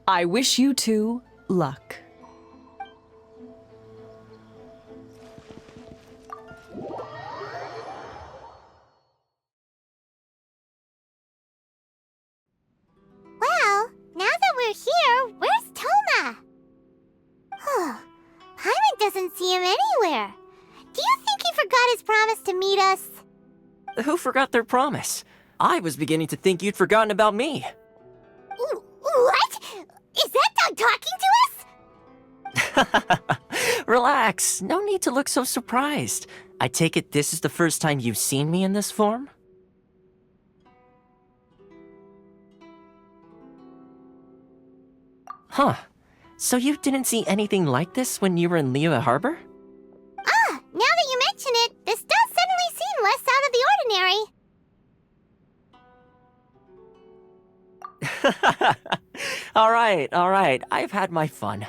I wish you two luck. Well, now that we're here, where's Toma? Paimon doesn't see him anywhere. Do you think he forgot his promise to meet us? Who forgot their promise? I was beginning to think you'd forgotten about me. What? Is that dog talking to us? Relax, no need to look so surprised. I take it this is the first time you've seen me in this form? Huh. So you didn't see anything like this when you were in Liyue Harbor? Now that you mention it, this does suddenly seem less out of the ordinary. All right, I've had my fun.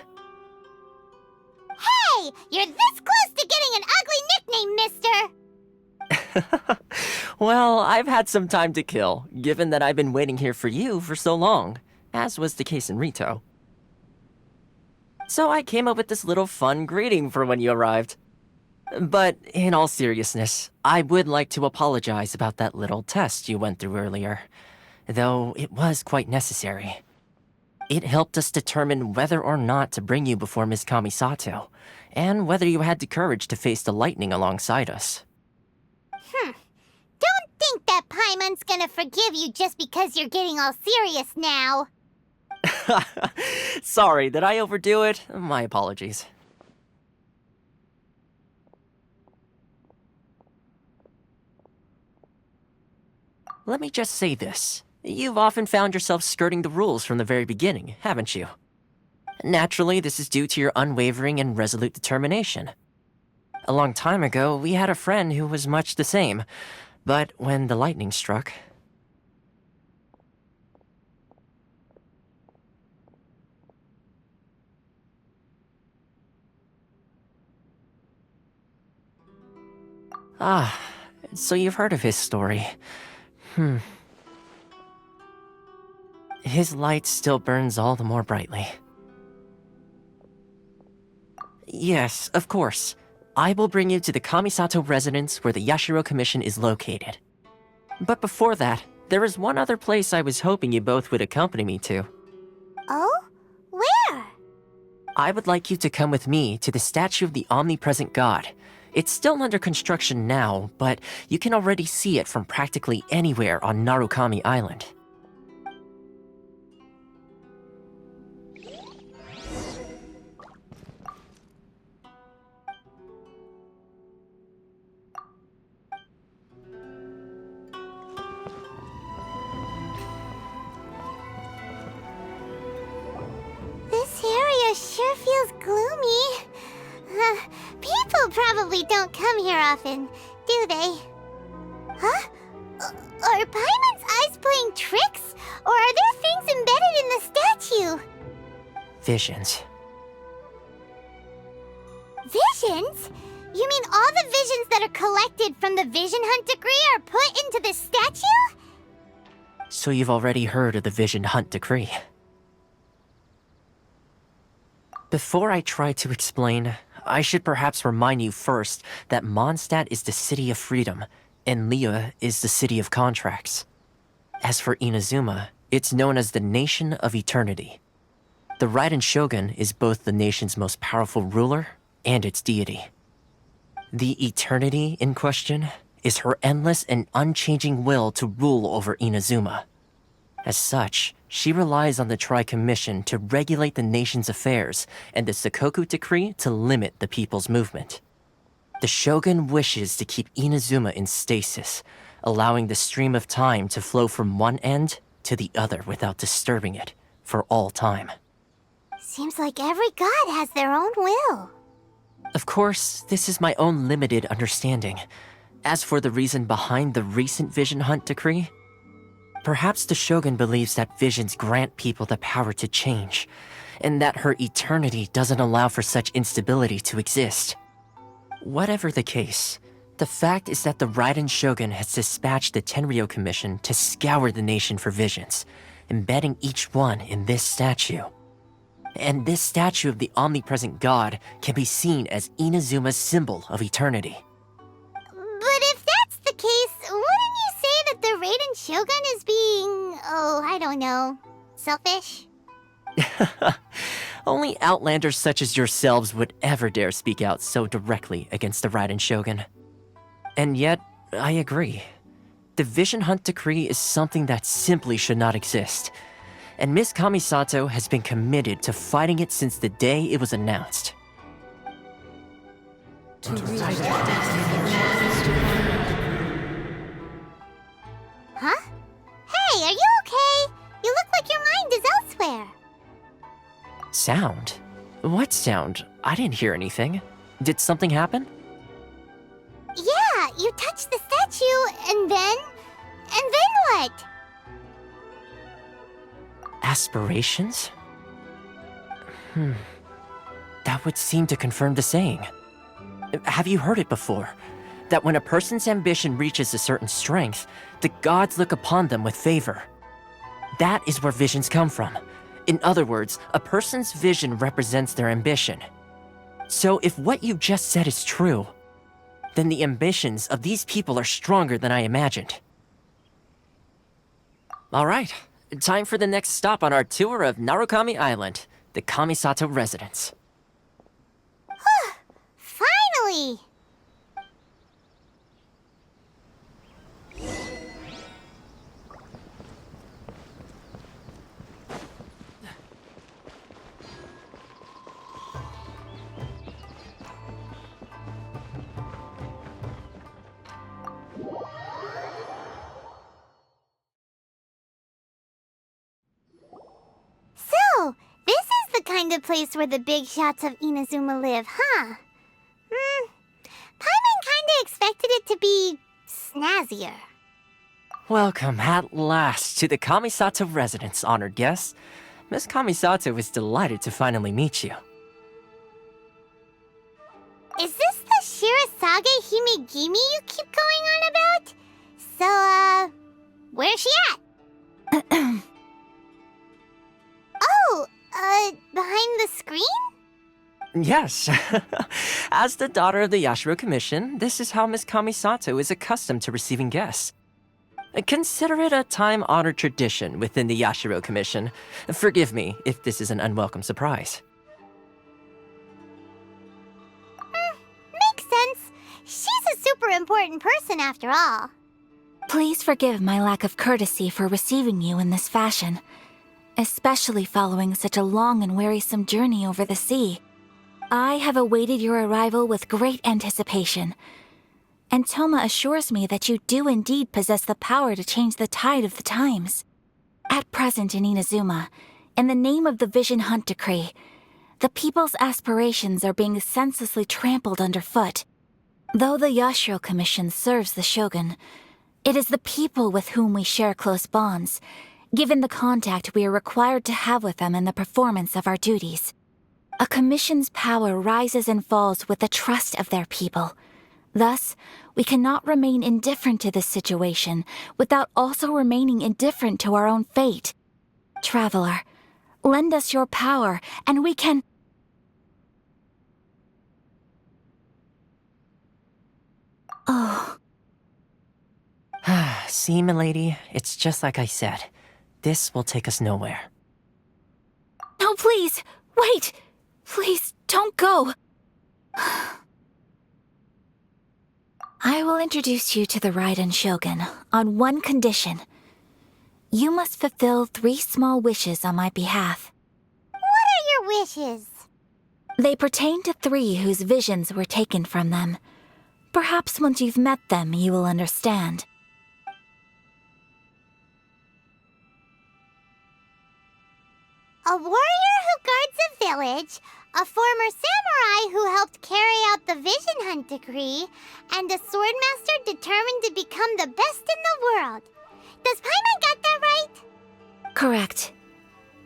Hey, you're this close to getting an ugly nickname, mister! Well, I've had some time to kill, given that I've been waiting here for you for so long, as was the case in Rito. So I came up with this little fun greeting for when you arrived. But in all seriousness, I would like to apologize about that little test you went through earlier, though it was quite necessary. It helped us determine whether or not to bring you before Ms. Kamisato, and whether you had the courage to face the lightning alongside us. Don't think that Paimon's gonna forgive you just because you're getting all serious now. Sorry, did I overdo it? My apologies. Let me just say this. You've often found yourself skirting the rules from the very beginning, haven't you? Naturally, this is due to your unwavering and resolute determination. A long time ago, we had a friend who was much the same, but when the lightning struck... so you've heard of his story. His light still burns all the more brightly. Yes, of course. I will bring you to the Kamisato residence where the Yashiro Commission is located. But before that, there is one other place I was hoping you both would accompany me to. Oh? Where? I would like you to come with me to the statue of the omnipresent god. It's still under construction now, but you can already see it from practically anywhere on Narukami Island. This area sure feels gloomy. People probably don't come here often, do they? Huh? Are Paimon's eyes playing tricks? Or are there things embedded in the statue? Visions. Visions? You mean all the visions that are collected from the Vision Hunt decree are put into this statue? So you've already heard of the Vision Hunt decree. Before I try to explain, I should perhaps remind you first that Mondstadt is the city of freedom, and Liyue is the city of contracts. As for Inazuma, it's known as the Nation of Eternity. The Raiden Shogun is both the nation's most powerful ruler and its deity. The Eternity in question is her endless and unchanging will to rule over Inazuma. As such, she relies on the Tri-Commission to regulate the nation's affairs and the Sakoku Decree to limit the people's movement. The Shogun wishes to keep Inazuma in stasis, allowing the stream of time to flow from one end to the other without disturbing it for all time. Seems like every god has their own will. Of course, this is my own limited understanding. As for the reason behind the recent Vision Hunt decree, perhaps the Shogun believes that visions grant people the power to change, and that her eternity doesn't allow for such instability to exist. Whatever the case, the fact is that the Raiden Shogun has dispatched the Tenryou Commission to scour the nation for visions, embedding each one in this statue. And this statue of the omnipresent god can be seen as Inazuma's symbol of eternity. But if that's the case, wouldn't you say that the Raiden Shogun is being, I don't know, selfish? Only outlanders such as yourselves would ever dare speak out so directly against the Raiden Shogun. And yet, I agree. The Vision Hunt decree is something that simply should not exist. And Miss Kamisato has been committed to fighting it since the day it was announced. Huh? Hey, are you okay? You look like your mind is elsewhere. Sound? What sound? I didn't hear anything. Did something happen? Yeah, you touched the statue, and then what? Aspirations? That would seem to confirm the saying. Have you heard it before? That when a person's ambition reaches a certain strength, the gods look upon them with favor. That is where visions come from. In other words, a person's vision represents their ambition. So if what you just said is true, then the ambitions of these people are stronger than I imagined. All right, time for the next stop on our tour of Narukami Island, the Kamisato residence. Finally! So, this is the kind of place where the big shots of Inazuma live, huh? Paimon kinda expected it to be snazzier. Welcome at last to the Kamisato residence, honored guests. Miss Kamisato is delighted to finally meet you. Is this the Shirazage Himegimi you keep going on about? So, where's she at? Behind the screen? Yes. As the daughter of the Yashiro Commission, this is how Miss Kamisato is accustomed to receiving guests. Consider it a time-honored tradition within the Yashiro Commission. Forgive me if this is an unwelcome surprise. Makes sense. She's a super important person after all. Please forgive my lack of courtesy for receiving you in this fashion, especially following such a long and wearisome journey over the sea. I have awaited your arrival with great anticipation, and Toma assures me that you do indeed possess the power to change the tide of the times. At present in Inazuma, in the name of the Vision Hunt Decree, the people's aspirations are being senselessly trampled underfoot. Though the Yashiro Commission serves the Shogun, it is the people with whom we share close bonds, given the contact we are required to have with them in the performance of our duties. A commission's power rises and falls with the trust of their people. Thus, we cannot remain indifferent to this situation without also remaining indifferent to our own fate. Traveler, lend us your power, and we can... Oh. See, milady, it's just like I said. This will take us nowhere. No, please! Wait! Please, don't go! I will introduce you to the Raiden Shogun on one condition. You must fulfill 3 small wishes on my behalf. What are your wishes? They pertain to 3 whose visions were taken from them. Perhaps once you've met them, you will understand. A warrior who guards a village, a former samurai who helped carry out the vision hunt decree, and a swordmaster determined to become the best in the world. Does Paimon get that right? Correct.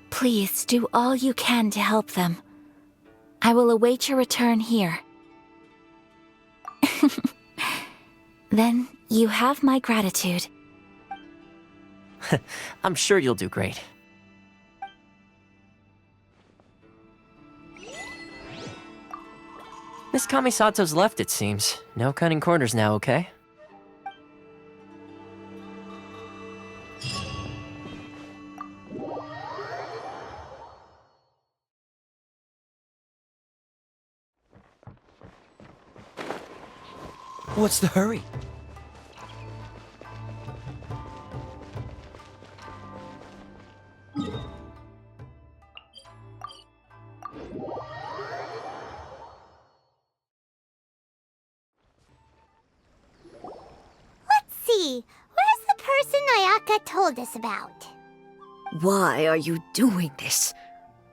Please do all you can to help them. I will await your return here. Then you have my gratitude. I'm sure you'll do great. Miss Kamisato's left, it seems. No cutting corners now, okay? What's the hurry? Let's see. Where's the person Ayaka told us about? Why are you doing this?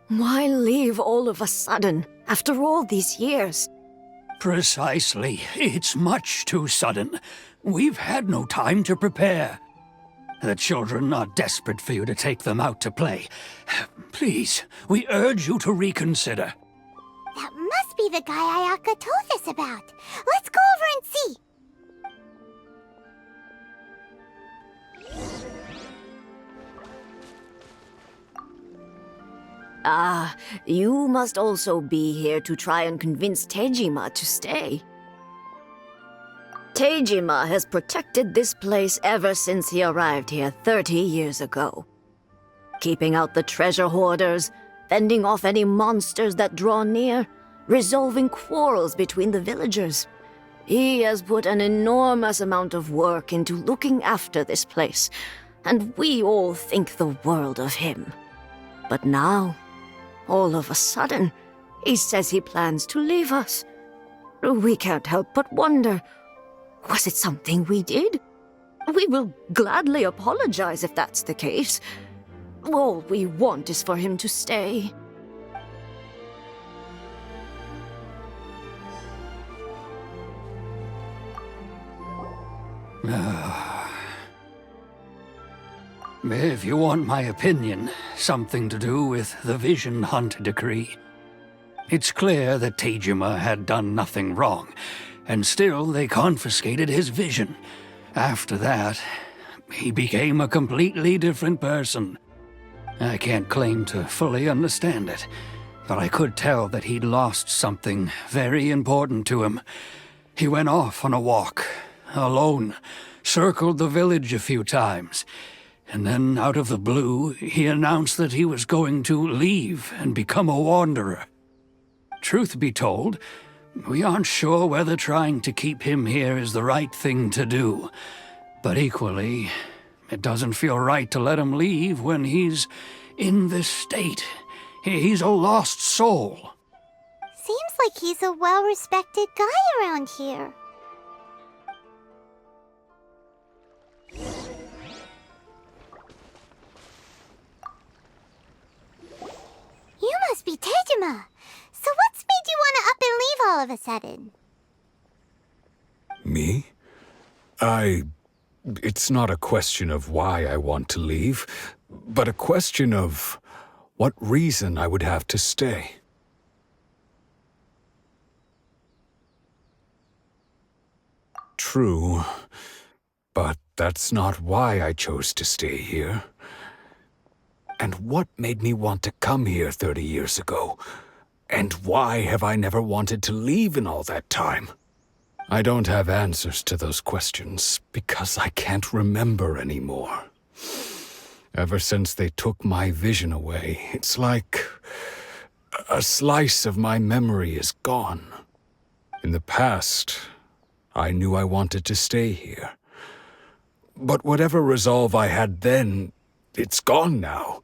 Why leave all of a sudden, after all these years? Precisely. It's much too sudden. We've had no time to prepare. The children are desperate for you to take them out to play. Please, we urge you to reconsider. That must be the guy Ayaka told us about. Let's go over and see. Ah, you must also be here to try and convince Tejima to stay. Tejima has protected this place ever since he arrived here 30 years ago. Keeping out the treasure hoarders, fending off any monsters that draw near, resolving quarrels between the villagers. He has put an enormous amount of work into looking after this place, and we all think the world of him. But now, all of a sudden, he says he plans to leave us. We can't help but wonder, was it something we did? We will gladly apologize if that's the case. All we want is for him to stay. If you want my opinion, something to do with the Vision Hunt decree. It's clear that Tejima had done nothing wrong, and still they confiscated his vision. After that, he became a completely different person. I can't claim to fully understand it, but I could tell that he'd lost something very important to him. He went off on a walk, alone, circled the village a few times, and then, out of the blue, he announced that he was going to leave and become a wanderer. Truth be told, we aren't sure whether trying to keep him here is the right thing to do. But equally, it doesn't feel right to let him leave when he's in this state. He's a lost soul. Seems like he's a well-respected guy around here. You must be Tejima. So what's made you want to up and leave all of a sudden? Me? It's not a question of why I want to leave, but a question of what reason I would have to stay. True, but that's not why I chose to stay here. And what made me want to come here 30 years ago? And why have I never wanted to leave in all that time? I don't have answers to those questions because I can't remember anymore. Ever since they took my vision away, it's like a slice of my memory is gone. In the past, I knew I wanted to stay here. But whatever resolve I had then it's gone now.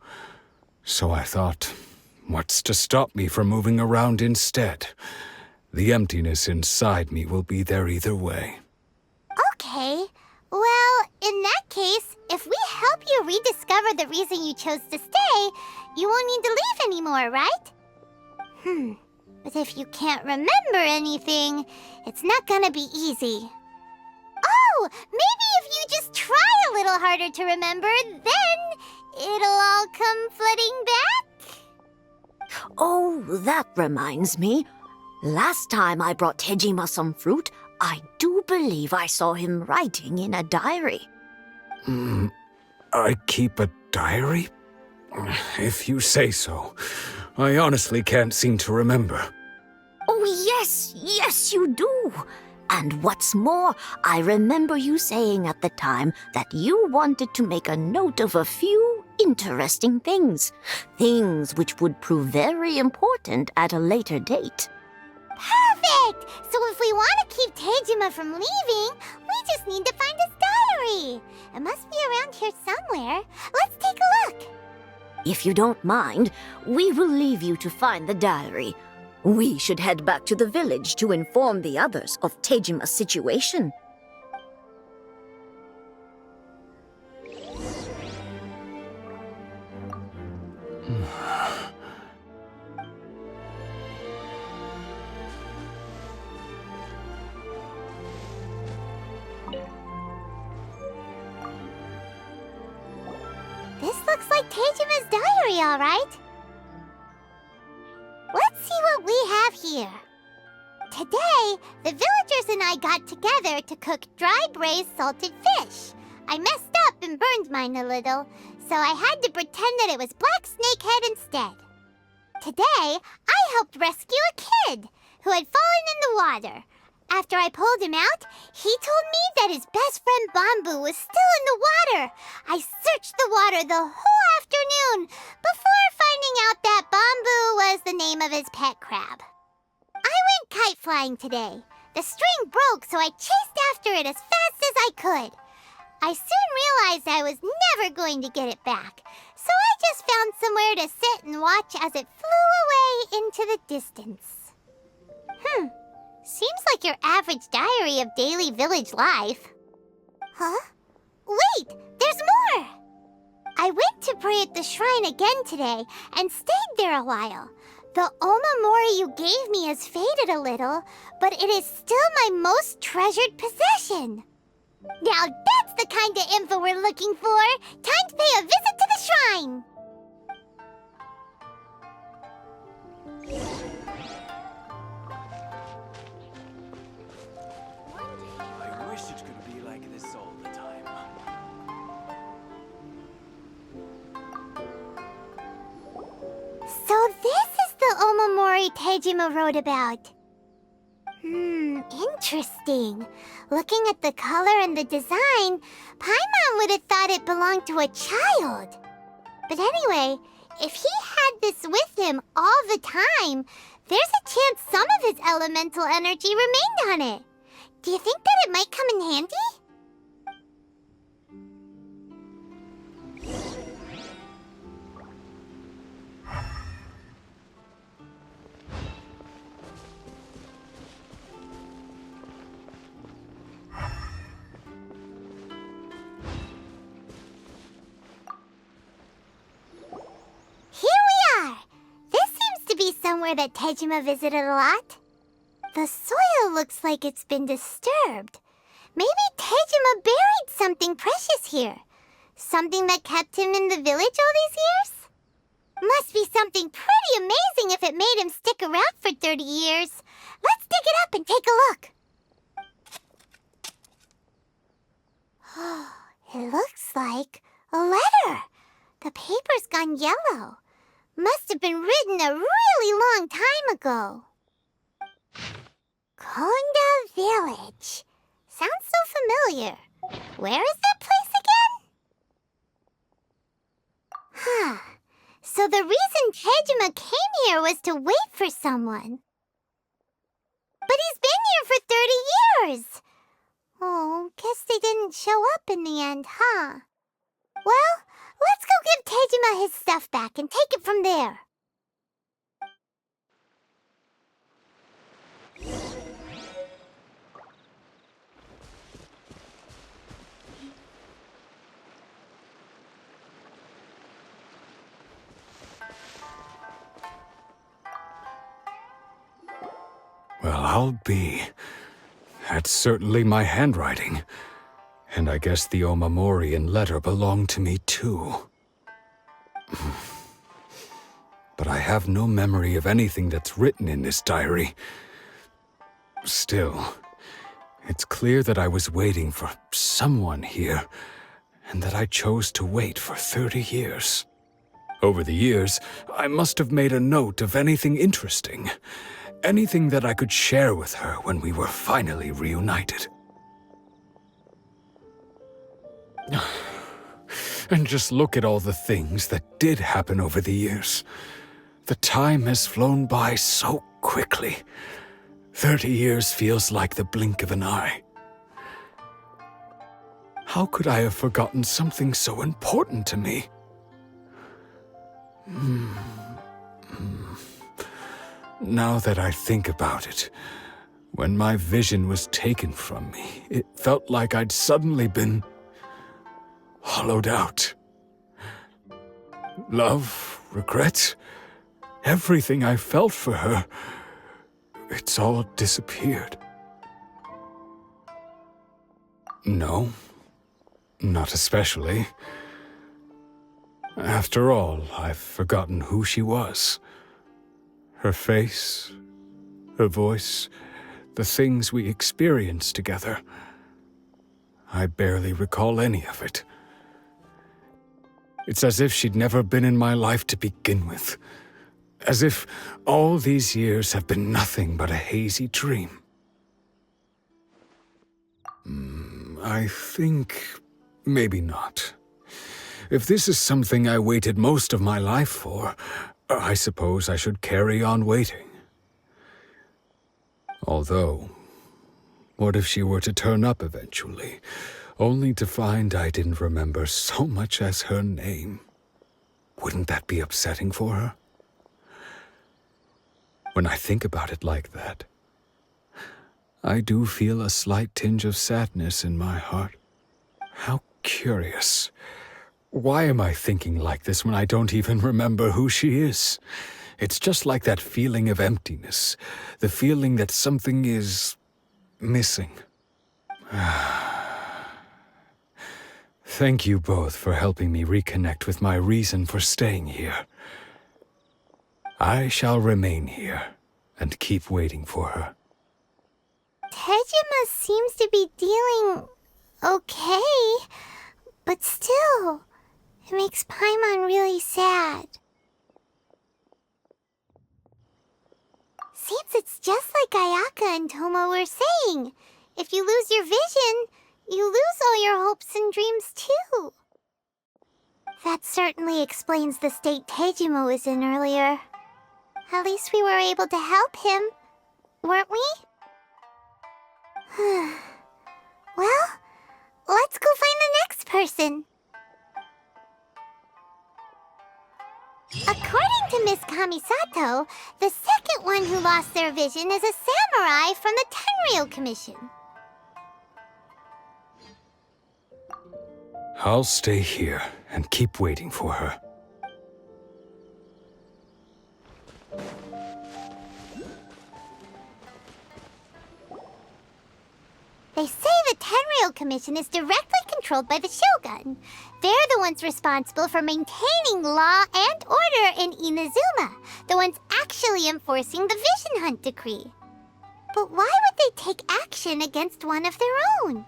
So I thought, what's to stop me from moving around instead? The emptiness inside me will be there either way. Okay. Well, in that case, if we help you rediscover the reason you chose to stay, you won't need to leave anymore, right? But if you can't remember anything, it's not gonna be easy. Oh, maybe if you just try a little harder to remember, then it'll all come flooding back? Oh, that reminds me. Last time I brought Tejima some fruit, I do believe I saw him writing in a diary. I keep a diary? If you say so. I honestly can't seem to remember. Oh, yes, you do. And what's more, I remember you saying at the time that you wanted to make a note of a few interesting things. Things which would prove very important at a later date. Perfect! So if we want to keep Tejima from leaving, we just need to find his diary. It must be around here somewhere. Let's take a look. If you don't mind, we will leave you to find the diary. We should head back to the village to inform the others of Tejima's situation. This looks like Tejima's diary, all right. Let's see what we have here. Today, the villagers and I got together to cook dry braised salted fish. I messed up and burned mine a little, so I had to pretend that it was black snakehead instead. Today, I helped rescue a kid who had fallen in the water. After I pulled him out, he told me that his best friend Bamboo was still in the water. I searched the water the whole afternoon before finding out that Bamboo was the name of his pet crab. I went kite flying today. The string broke, so I chased after it as fast as I could. I soon realized I was never going to get it back, so I just found somewhere to sit and watch as it flew away into the distance. Seems like your average diary of daily village life. Huh? Wait, there's more! I went to pray at the shrine again today and stayed there a while. The omamori you gave me has faded a little, but it is still my most treasured possession. Now that's the kind of info we're looking for. Time to pay a visit to the shrine. I wish it could be like this all the time. So this is the omamori Tejima wrote about. Interesting. Looking at the color and the design, Paimon would have thought it belonged to a child. But anyway, if he had this with him all the time, there's a chance some of his elemental energy remained on it. Do you think that it might come in handy? Here we are! This seems to be somewhere that Tejima visited a lot. The soil looks like it's been disturbed. Maybe Tejima buried something precious here. Something that kept him in the village all these years? Must be something pretty amazing if it made him stick around for 30 years. Let's dig it up and take a look. It looks like a letter. The paper's gone yellow. Must have been written a really long time ago. Konda Village. Sounds so familiar. Where is that place again? So the reason Tejima came here was to wait for someone. But he's been here for 30 years. Oh, guess they didn't show up in the end, huh? Well, let's go Tejima his stuff back and take it from there. Well, I'll be. That's certainly my handwriting. And I guess the Omamorian letter belonged to me too. But I have no memory of anything that's written in this diary. Still, it's clear that I was waiting for someone here, and that I chose to wait for 30 years. Over the years, I must have made a note of anything interesting. Anything that I could share with her when we were finally reunited. And just look at all the things that did happen over the years. The time has flown by so quickly. 30 years feels like the blink of an eye. How could I have forgotten something so important to me? Now that I think about it, when my vision was taken from me, it felt like I'd suddenly been hollowed out. Love, regret, everything I felt for her, it's all disappeared. No, not especially. After all, I've forgotten who she was. Her face, her voice, the things we experienced together. I barely recall any of it. It's as if she'd never been in my life to begin with. As if all these years have been nothing but a hazy dream. I think maybe not. If this is something I waited most of my life for, I suppose I should carry on waiting. Although, what if she were to turn up eventually, only to find I didn't remember so much as her name? Wouldn't that be upsetting for her? When I think about it like that, I do feel a slight tinge of sadness in my heart. How curious. Why am I thinking like this when I don't even remember who she is? It's just like that feeling of emptiness, the feeling that something is missing. Thank you both for helping me reconnect with my reason for staying here. I shall remain here and keep waiting for her. Tejima seems to be dealing okay, but still, it makes Paimon really sad. Seems it's just like Ayaka and Toma were saying. If you lose your vision, you lose all your hopes and dreams too. That certainly explains the state Tejima was in earlier. At least we were able to help him, weren't we? Well, let's go find the next person. According to Miss Kamisato, the second one who lost their vision is a samurai from the Tenryou Commission. I'll stay here and keep waiting for her. They say the Tenryou Commission is directly controlled by the Shogun. They're the ones responsible for maintaining law and order in Inazuma, the ones actually enforcing the Vision Hunt decree. But why would they take action against one of their own?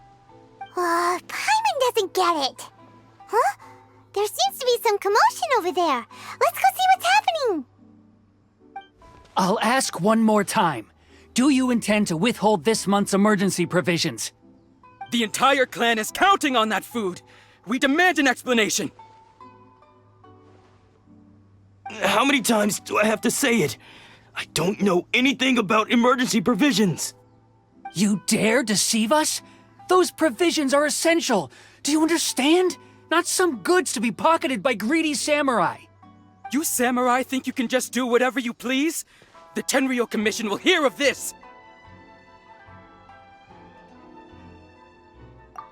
Paimon doesn't get it. Huh? There seems to be some commotion over there. Let's go see what's happening. I'll ask one more time. Do you intend to withhold this month's emergency provisions? The entire clan is counting on that food! We demand an explanation! How many times do I have to say it? I don't know anything about emergency provisions! You dare deceive us? Those provisions are essential! Do you understand? not some goods to be pocketed by greedy samurai. You samurai think you can just do whatever you please? The Tenryou Commission will hear of this!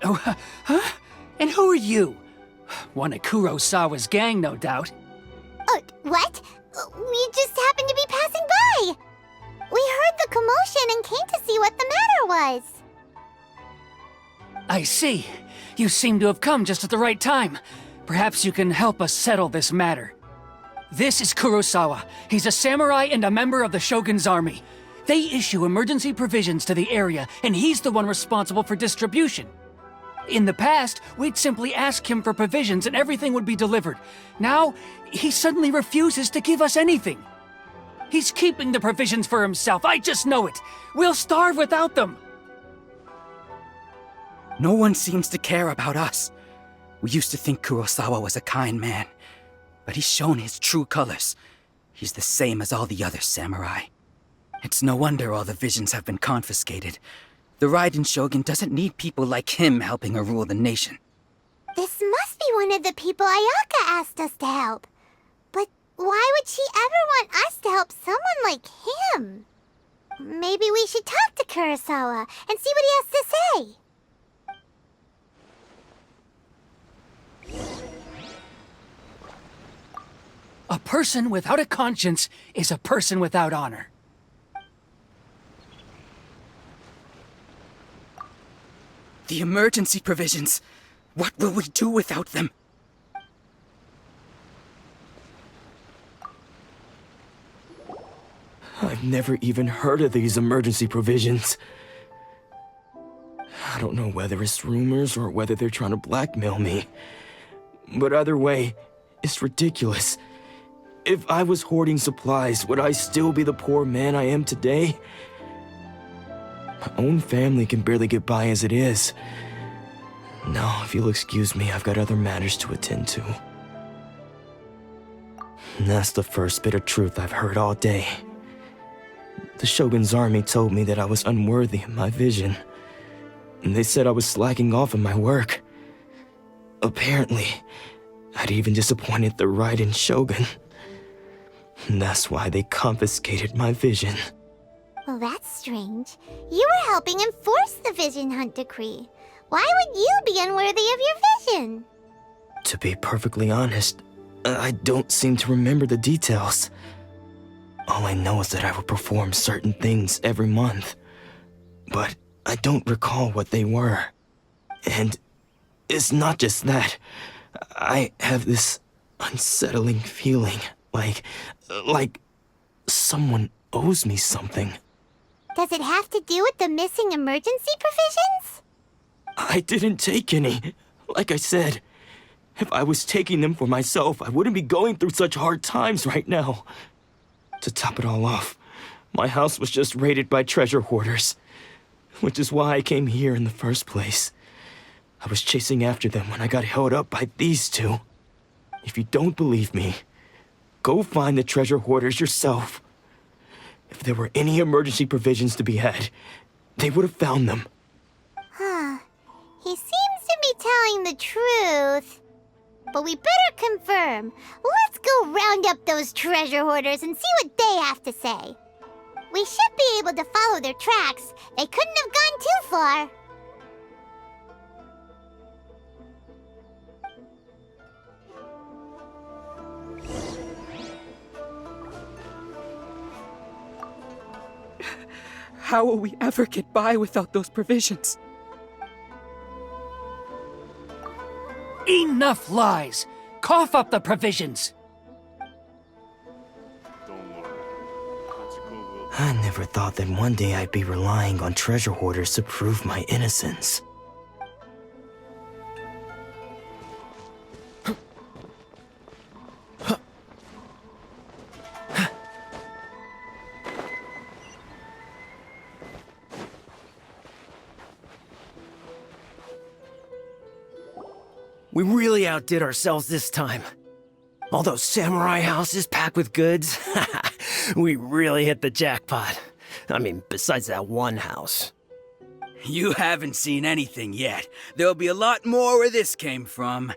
Oh, huh? And who are you? One of Kurosawa's gang, no doubt. What? We just happened to be passing by. We heard the commotion and came to see what the matter was. I see. You seem to have come just at the right time. Perhaps you can help us settle this matter. This is Kurosawa. He's a samurai and a member of the Shogun's army. They issue emergency provisions to the area, and he's the one responsible for distribution. In the past, we'd simply ask him for provisions and everything would be delivered. Now, he suddenly refuses to give us anything. He's keeping the provisions for himself, I just know it. We'll starve without them. No one seems to care about us. We used to think Kurosawa was a kind man, but he's shown his true colors. He's the same as all the other samurai. It's no wonder all the visions have been confiscated. The Raiden Shogun doesn't need people like him helping her rule the nation. This must be one of the people Ayaka asked us to help. But why would she ever want us to help someone like him? Maybe we should talk to Kurosawa and see what he has to say. A person without a conscience is a person without honor. The emergency provisions. What will we do without them? I've never even heard of these emergency provisions. I don't know whether it's rumors or whether they're trying to blackmail me. But either way, it's ridiculous. If I was hoarding supplies, would I still be the poor man I am today? My own family can barely get by as it is. Now, if you'll excuse me, I've got other matters to attend to. And that's the first bit of truth I've heard all day. The Shogun's army told me that I was unworthy of my vision. And they said I was slacking off in my work. Apparently, I'd even disappointed the Raiden Shogun. And that's why they confiscated my vision. Well, that's strange. You were helping enforce the Vision Hunt Decree. Why would you be unworthy of your vision? To be perfectly honest, I don't seem to remember the details. All I know is that I would perform certain things every month. But I don't recall what they were. And it's not just that. I have this unsettling feeling, like someone owes me something. Does it have to do with the missing emergency provisions? I didn't take any. Like I said, if I was taking them for myself, I wouldn't be going through such hard times right now. To top it all off, my house was just raided by treasure hoarders, which is why I came here in the first place. I was chasing after them when I got held up by these two. If you don't believe me, go find the treasure hoarders yourself. If there were any emergency provisions to be had, they would have found them. Huh. He seems to be telling the truth. But we better confirm. Let's go round up those treasure hoarders and see what they have to say. We should be able to follow their tracks. They couldn't have gone too far. How will we ever get by without those provisions? Enough lies! Cough up the provisions! I never thought that one day I'd be relying on treasure hoarders to prove my innocence. We really outdid ourselves this time. All those samurai houses packed with goods. We really hit the jackpot. I mean, besides that one house. You haven't seen anything yet. There'll be a lot more where this came from.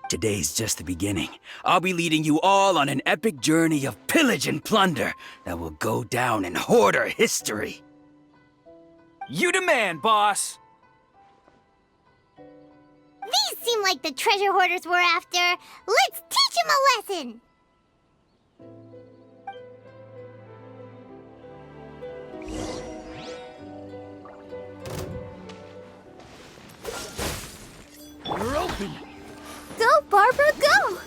Today's just the beginning. I'll be leading you all on an epic journey of pillage and plunder that will go down in hoarder history. You demand, boss! These seem like the treasure hoarders we're after. Let's teach them a lesson! You're open! Go, Barbara, go!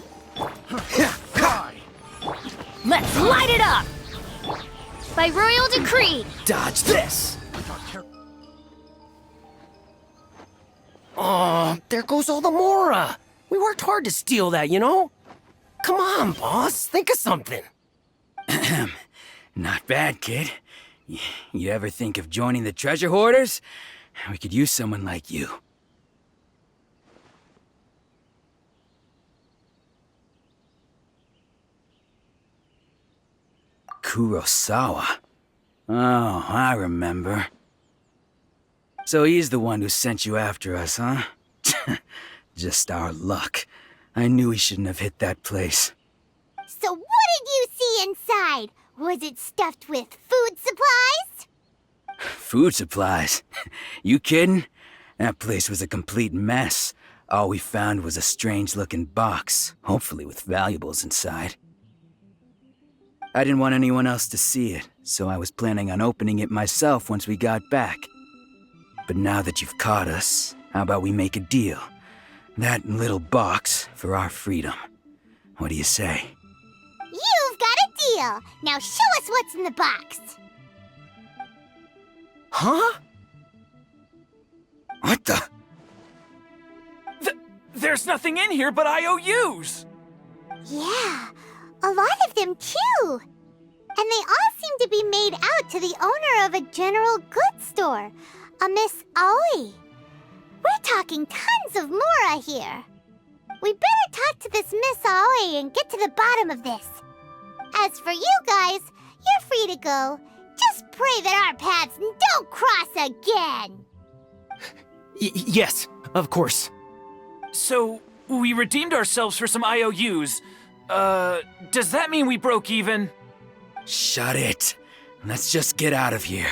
Let's light it up! By royal decree! Dodge this! Oh, there goes all the Mora! We worked hard to steal that, you know? Come on, boss, think of something. Not bad, kid. You ever think of joining the treasure hoarders? We could use someone like you. Kurosawa. Oh, I remember. So he's the one who sent you after us, huh? Just our luck. I knew he shouldn't have hit that place. So what did you see inside? Was it stuffed with food supplies? Food supplies? You kidding? That place was a complete mess. All we found was a strange-looking box, hopefully with valuables inside. I didn't want anyone else to see it, so I was planning on opening it myself once we got back. But now that you've caught us, how about we make a deal? That little box for our freedom. What do you say? You've got a deal! Now show us what's in the box! Huh? What the? There's nothing in here but IOUs! Yeah, a lot of them too! And they all seem to be made out to the owner of a general goods store, a Miss Aoi. We're talking tons of Mora here. We better talk to this Miss Aoi and get to the bottom of this. As for you guys, you're free to go. Just pray that our paths don't cross again. Yes, of course. So, we redeemed ourselves for some IOUs. Does that mean we broke even? Shut it. Let's just get out of here.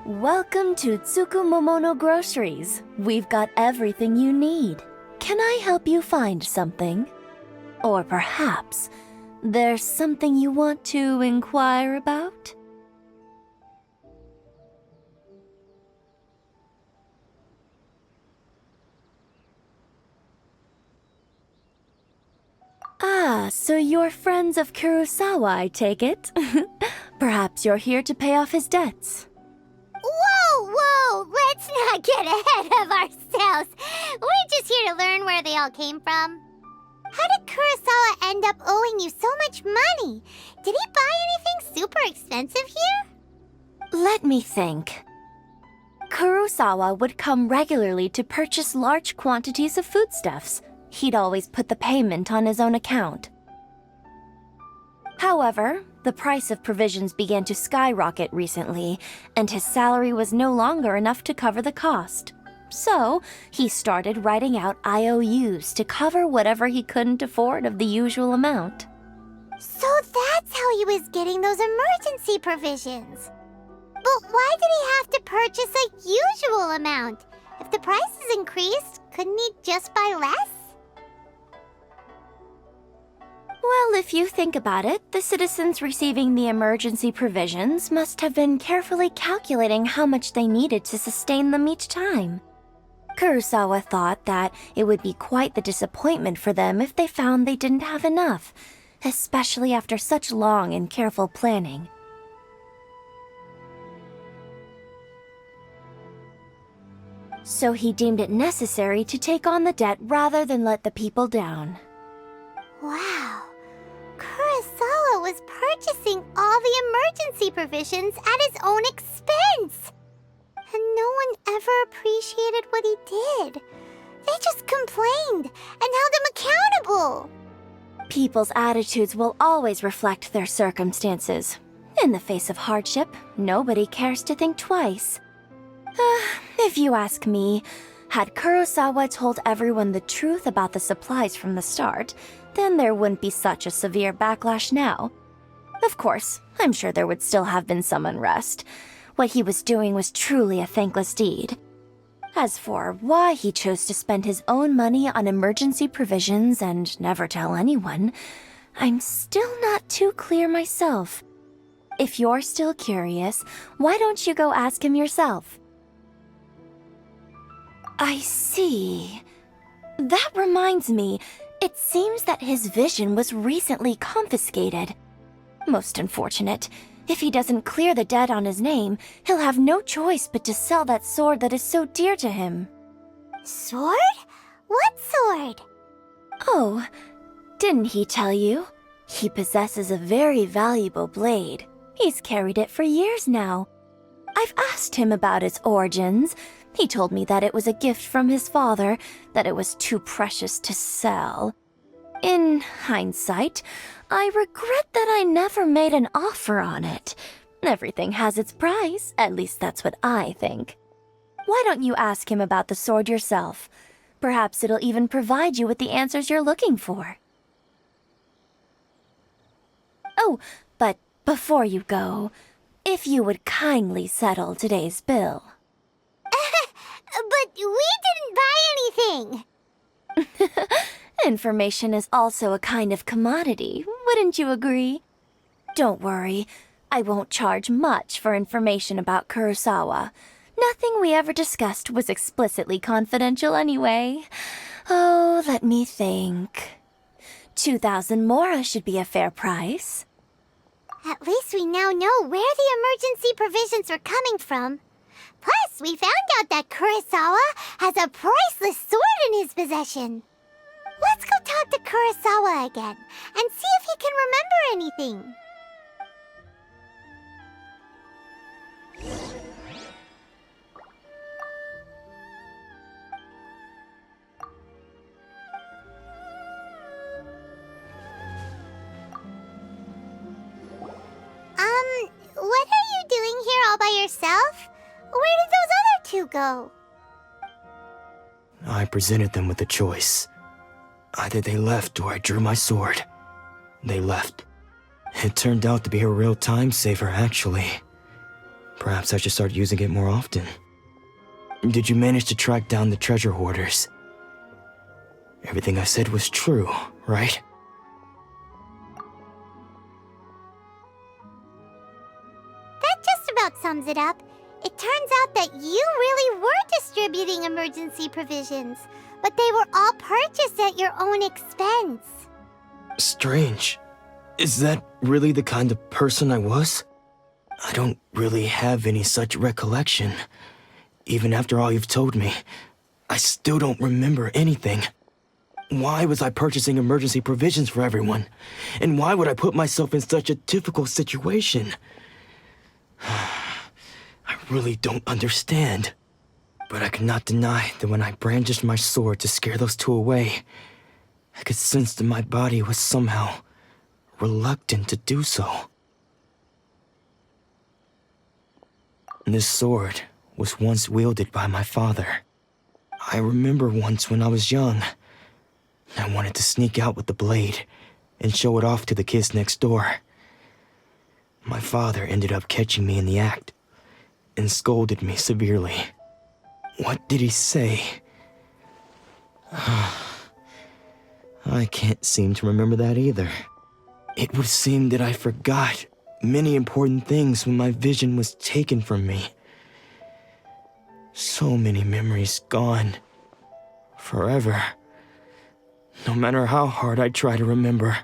Welcome to Tsukumomono Groceries. We've got everything you need. Can I help you find something? Or perhaps there's something you want to inquire about? Ah, so you're friends of Kurosawa, I take it? Perhaps you're here to pay off his debts. Whoa! Let's not get ahead of ourselves. We're just here to learn where they all came from. How did Kurosawa end up owing you so much money? Did he buy anything super expensive here? Let me think. Kurosawa would come regularly to purchase large quantities of foodstuffs. He'd always put the payment on his own account. However, the price of provisions began to skyrocket recently, and his salary was no longer enough to cover the cost. So, he started writing out IOUs to cover whatever he couldn't afford of the usual amount. So that's how he was getting those emergency provisions. But why did he have to purchase a usual amount? If the prices increased, couldn't he just buy less? Well, if you think about it, the citizens receiving the emergency provisions must have been carefully calculating how much they needed to sustain them each time. Kurosawa thought that it would be quite the disappointment for them if they found they didn't have enough, especially after such long and careful planning. So he deemed it necessary to take on the debt rather than let the people down. Wow. Kurosawa was purchasing all the emergency provisions at his own expense. And no one ever appreciated what he did. They just complained and held him accountable. People's attitudes will always reflect their circumstances. In the face of hardship, nobody cares to think twice. If you ask me, had Kurosawa told everyone the truth about the supplies from the start, then there wouldn't be such a severe backlash now. Of course, I'm sure there would still have been some unrest. What he was doing was truly a thankless deed. As for why he chose to spend his own money on emergency provisions and never tell anyone, I'm still not too clear myself. If you're still curious, why don't you go ask him yourself? I see. That reminds me, it seems that his vision was recently confiscated. Most unfortunate. If he doesn't clear the debt on his name, he'll have no choice but to sell that sword that is so dear to him. Sword? What sword? Oh, didn't he tell you? He possesses a very valuable blade. He's carried it for years now. I've asked him about its origins. He told me that it was a gift from his father, that it was too precious to sell. In hindsight, I regret that I never made an offer on it. Everything has its price, at least that's what I think. Why don't you ask him about the sword yourself? Perhaps it'll even provide you with the answers you're looking for. Oh, but before you go, if you would kindly settle today's bill. But we didn't buy anything! Information is also a kind of commodity, wouldn't you agree? Don't worry, I won't charge much for information about Kurosawa. Nothing we ever discussed was explicitly confidential anyway. Oh, let me think. 2,000 mora should be a fair price. At least we now know where the emergency provisions are coming from. Plus, we found out that Kurosawa has a priceless sword in his possession. Let's go talk to Kurosawa again and see if he can remember anything. What are you doing here all by yourself? Where did those other two go? I presented them with a choice. Either they left or I drew my sword. They left. It turned out to be a real time saver, actually. Perhaps I should start using it more often. Did you manage to track down the treasure hoarders? Everything I said was true, right? That just about sums it up. It turns out that you really were distributing emergency provisions, but they were all purchased at your own expense. Strange. Is that really the kind of person I was? I don't really have any such recollection. Even after all you've told me, I still don't remember anything. Why was I purchasing emergency provisions for everyone? And why would I put myself in such a difficult situation? I really don't understand. But I cannot deny that when I brandished my sword to scare those two away, I could sense that my body was somehow reluctant to do so. This sword was once wielded by my father. I remember once when I was young, I wanted to sneak out with the blade and show it off to the kids next door. My father ended up catching me in the act and scolded me severely. What did he say? I can't seem to remember that either. It would seem that I forgot many important things when my vision was taken from me. So many memories gone. Forever. No matter how hard I try to remember.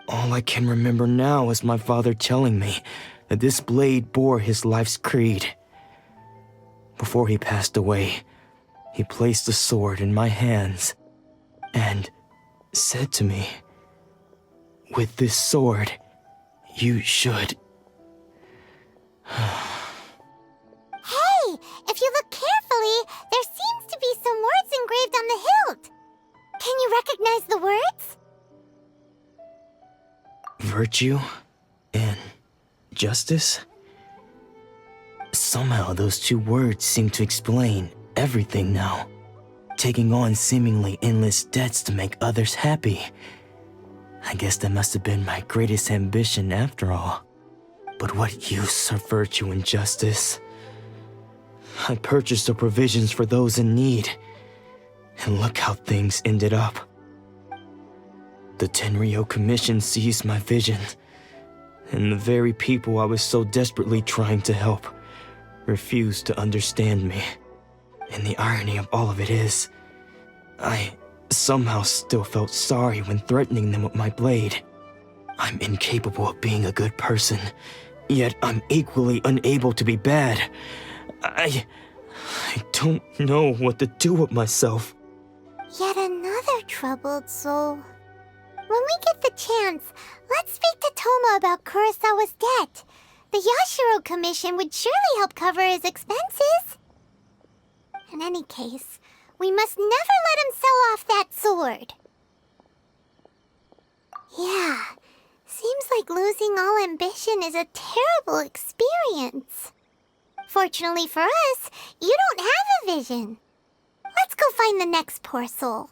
All I can remember now is my father telling me that this blade bore his life's creed. Before he passed away, he placed the sword in my hands and said to me, "With this sword, you should..." Hey, if you look carefully, there seems to be some words engraved on the hill. Virtue and justice? Somehow those two words seem to explain everything now. Taking on seemingly endless debts to make others happy. I guess that must have been my greatest ambition after all. But what use are virtue and justice? I purchased the provisions for those in need. And look how things ended up. The Tenryo Commission seized my vision. And the very people I was so desperately trying to help refused to understand me. And the irony of all of it is, I somehow still felt sorry when threatening them with my blade. I'm incapable of being a good person, yet I'm equally unable to be bad. I don't know what to do with myself. Yet another troubled soul. When we get the chance, let's speak to Toma about Kurosawa's debt. The Yashiro Commission would surely help cover his expenses. In any case, we must never let him sell off that sword. Yeah, seems like losing all ambition is a terrible experience. Fortunately for us, you don't have a vision. Let's go find the next poor soul.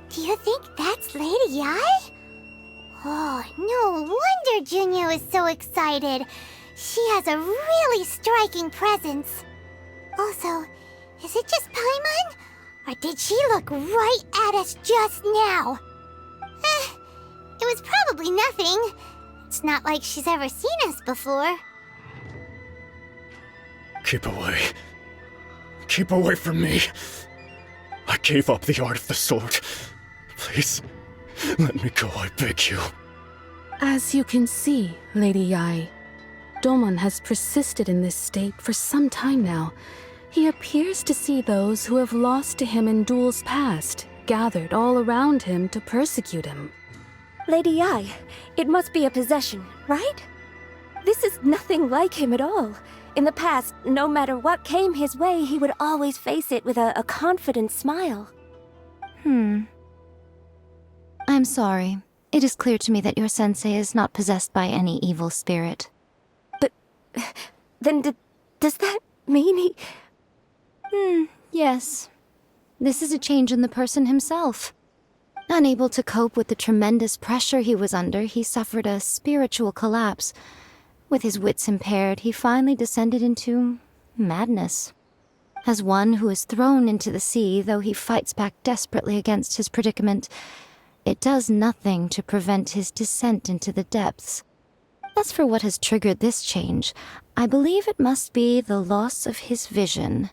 Do you think that's Lady Yae? Oh, no wonder Junya is so excited. She has a really striking presence. Also, is it just Paimon? Or did she look right at us just now? It was probably nothing. It's not like she's ever seen us before. Keep away. Keep away from me. I gave up the art of the sword. Please, let me go, I beg you. As you can see, Lady Yae, Domon has persisted in this state for some time now. He appears to see those who have lost to him in duels past, gathered all around him to persecute him. Lady Yae, it must be a possession, right? This is nothing like him at all. In the past, no matter what came his way, he would always face it with a confident smile. I'm sorry. It is clear to me that your sensei is not possessed by any evil spirit. But then does that mean he... Yes. This is a change in the person himself. Unable to cope with the tremendous pressure he was under, he suffered a spiritual collapse. With his wits impaired, he finally descended into madness. As one who is thrown into the sea, though he fights back desperately against his predicament, it does nothing to prevent his descent into the depths. As for what has triggered this change, I believe it must be the loss of his vision.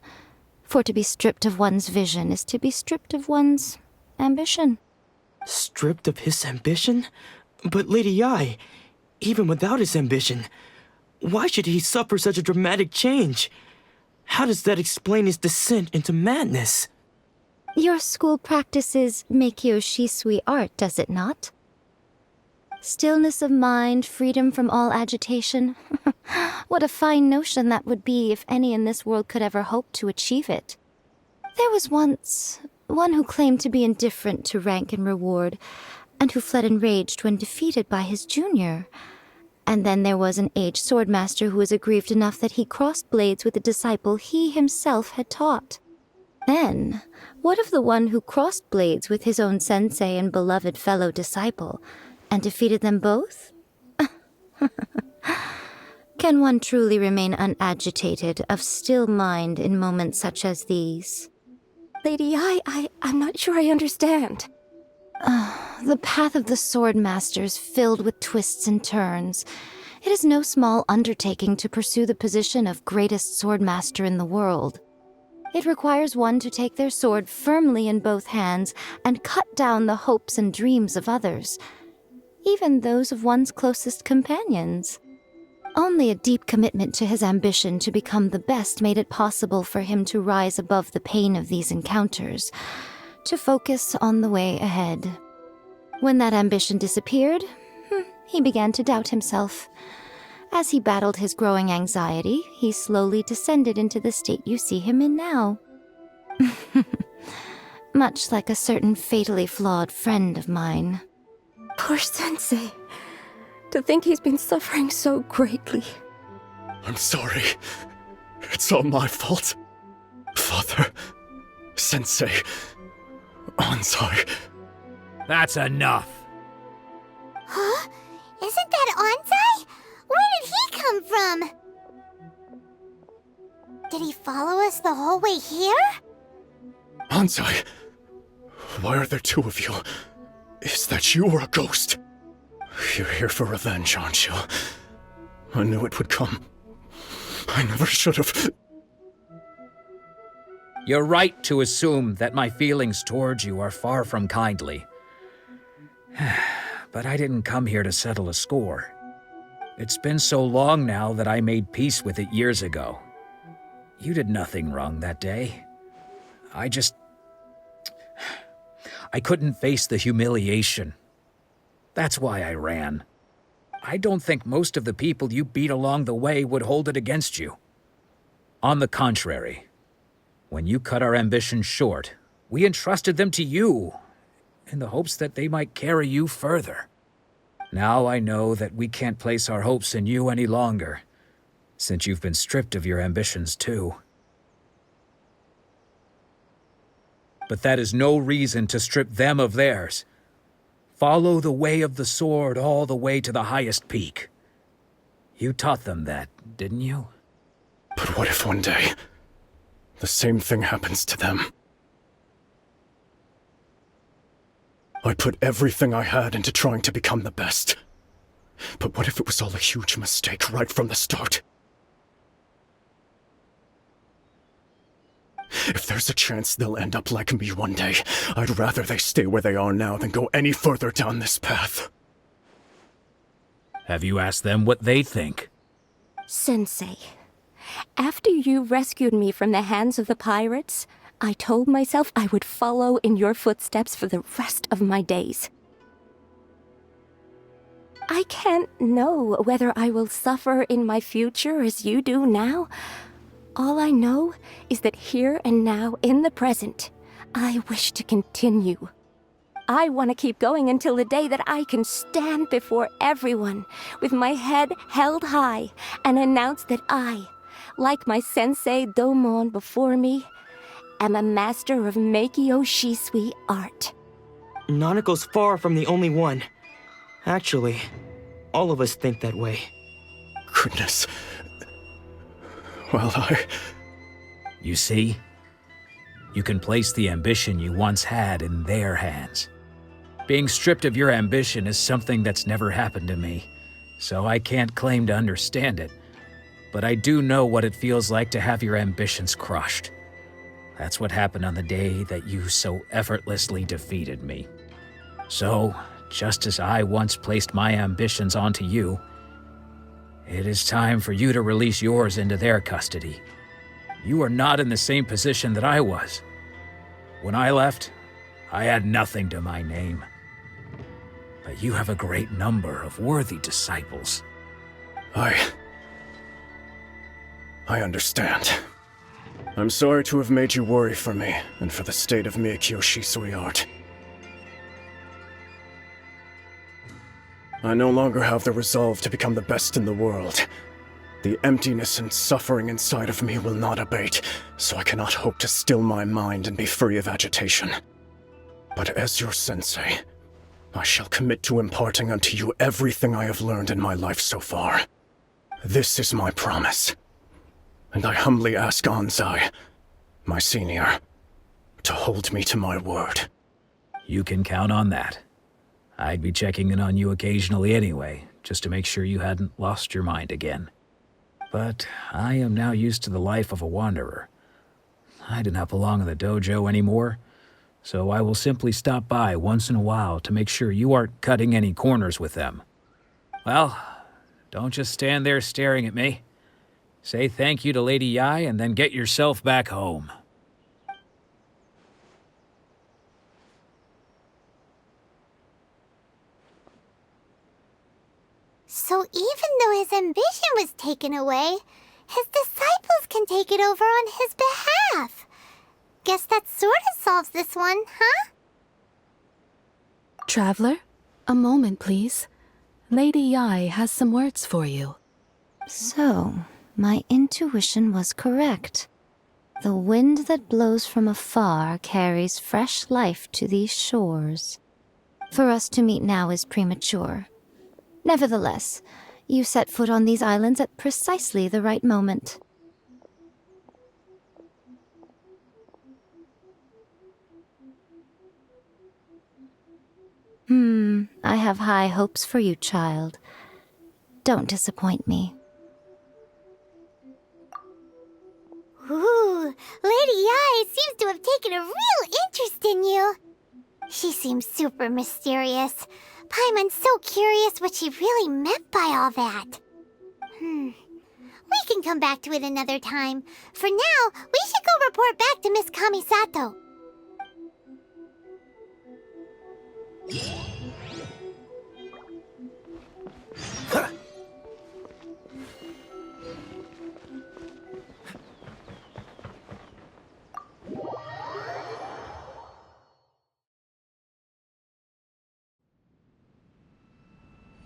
For to be stripped of one's vision is to be stripped of one's ambition. Stripped of his ambition? But Lady Yae, even without his ambition, why should he suffer such a dramatic change? How does that explain his descent into madness? Your school practices Meikyo Shisui art, does it not? Stillness of mind, freedom from all agitation. What a fine notion that would be if any in this world could ever hope to achieve it. There was once one who claimed to be indifferent to rank and reward, and who fled enraged when defeated by his junior. And then there was an aged swordmaster who was aggrieved enough that he crossed blades with a disciple he himself had taught. Then, what of the one who crossed blades with his own sensei and beloved fellow disciple, and defeated them both? Can one truly remain unagitated, of still mind in moments such as these? Lady Yae, I'm not sure I understand. The path of the swordmaster is filled with twists and turns. It is no small undertaking to pursue the position of greatest swordmaster in the world. It requires one to take their sword firmly in both hands and cut down the hopes and dreams of others, even those of one's closest companions. Only a deep commitment to his ambition to become the best made it possible for him to rise above the pain of these encounters, to focus on the way ahead. When that ambition disappeared, he began to doubt himself. As he battled his growing anxiety, he slowly descended into the state you see him in now. Much like a certain fatally flawed friend of mine. Poor Sensei. To think he's been suffering so greatly. I'm sorry. It's all my fault. Father, Sensei, Anzai. That's enough. Huh? Isn't that Anzai? Where did he come from? Did he follow us the whole way here? Anzai, why are there two of you? Is that you or a ghost? You're here for revenge, aren't you? I knew it would come. I never should have. You're right to assume that my feelings towards you are far from kindly. But I didn't come here to settle a score. It's been so long now that I made peace with it years ago. You did nothing wrong that day. I couldn't face the humiliation. That's why I ran. I don't think most of the people you beat along the way would hold it against you. On the contrary, when you cut our ambitions short, we entrusted them to you, in the hopes that they might carry you further. Now I know that we can't place our hopes in you any longer, since you've been stripped of your ambitions too. But that is no reason to strip them of theirs. Follow the way of the sword all the way to the highest peak. You taught them that, didn't you? But what if one day, the same thing happens to them? I put everything I had into trying to become the best. But what if it was all a huge mistake right from the start? If there's a chance they'll end up like me one day, I'd rather they stay where they are now than go any further down this path. Have you asked them what they think? Sensei, after you rescued me from the hands of the pirates, I told myself I would follow in your footsteps for the rest of my days. I can't know whether I will suffer in my future as you do now. All I know is that here and now, in the present, I wish to continue. I want to keep going until the day that I can stand before everyone with my head held high and announce that I, like my sensei Domon before me, am a master of Meikyo Shisui art. Nanako's far from the only one. Actually, all of us think that way. Goodness. Well, You see? You can place the ambition you once had in their hands. Being stripped of your ambition is something that's never happened to me, so I can't claim to understand it. But I do know what it feels like to have your ambitions crushed. That's what happened on the day that you so effortlessly defeated me. So, just as I once placed my ambitions onto you, it is time for you to release yours into their custody. You are not in the same position that I was. When I left, I had nothing to my name. But you have a great number of worthy disciples. I understand. I'm sorry to have made you worry for me, and for the state of Meikyo Shisui art. I no longer have the resolve to become the best in the world. The emptiness and suffering inside of me will not abate, so I cannot hope to still my mind and be free of agitation. But as your sensei, I shall commit to imparting unto you everything I have learned in my life so far. This is my promise. And I humbly ask Anzai, my senior, to hold me to my word. You can count on that. I'd be checking in on you occasionally anyway, just to make sure you hadn't lost your mind again. But I am now used to the life of a wanderer. I do not belong in the dojo anymore, so I will simply stop by once in a while to make sure you aren't cutting any corners with them. Well, don't just stand there staring at me. Say thank you to Lady Yai and then get yourself back home. So even though his ambition was taken away, his disciples can take it over on his behalf. Guess that sort of solves this one, huh? Traveler, a moment, please. Lady Yai has some words for you. So, my intuition was correct. The wind that blows from afar carries fresh life to these shores. For us to meet now is premature. Nevertheless, you set foot on these islands at precisely the right moment. I have high hopes for you, child. Don't disappoint me. Ooh, Lady Yai seems to have taken a real interest in you. She seems super mysterious. Paimon's so curious what she really meant by all that. We can come back to it another time. For now, we should go report back to Miss Kamisato.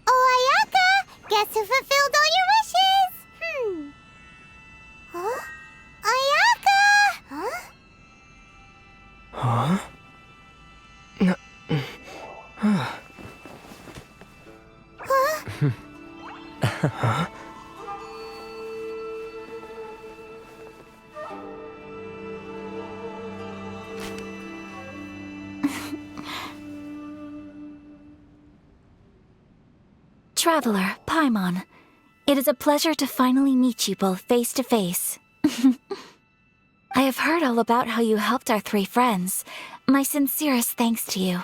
Oh, Ayaka! Guess who fulfilled all your wishes? Huh? Ayaka! Huh? Huh? Traveler, Paimon, it is a pleasure to finally meet you both face to face. I have heard all about how you helped our three friends. My sincerest thanks to you.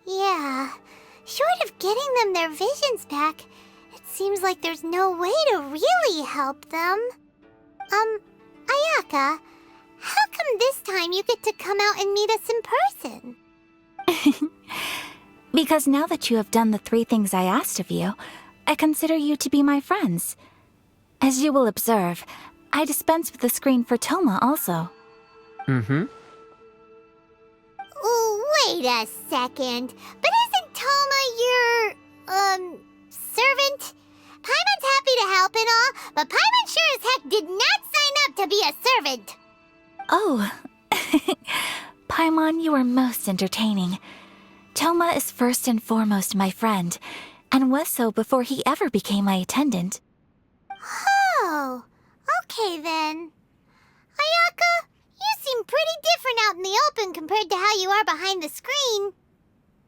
Yeah, short of getting them their visions back, it seems like there's no way to really help them. Ayaka, how come this time you get to come out and meet us in person? Because now that you have done the three things I asked of you, I consider you to be my friends. As you will observe, I dispense with the screen for Toma also. Wait a second. But isn't Toma your, servant? Paimon's happy to help and all, but Paimon sure as heck did not sign up to be a servant. Oh. Paimon, you are most entertaining. Toma is first and foremost my friend, and was so before he ever became my attendant. Oh, okay then. Ayaka, you seem pretty different out in the open compared to how you are behind the screen.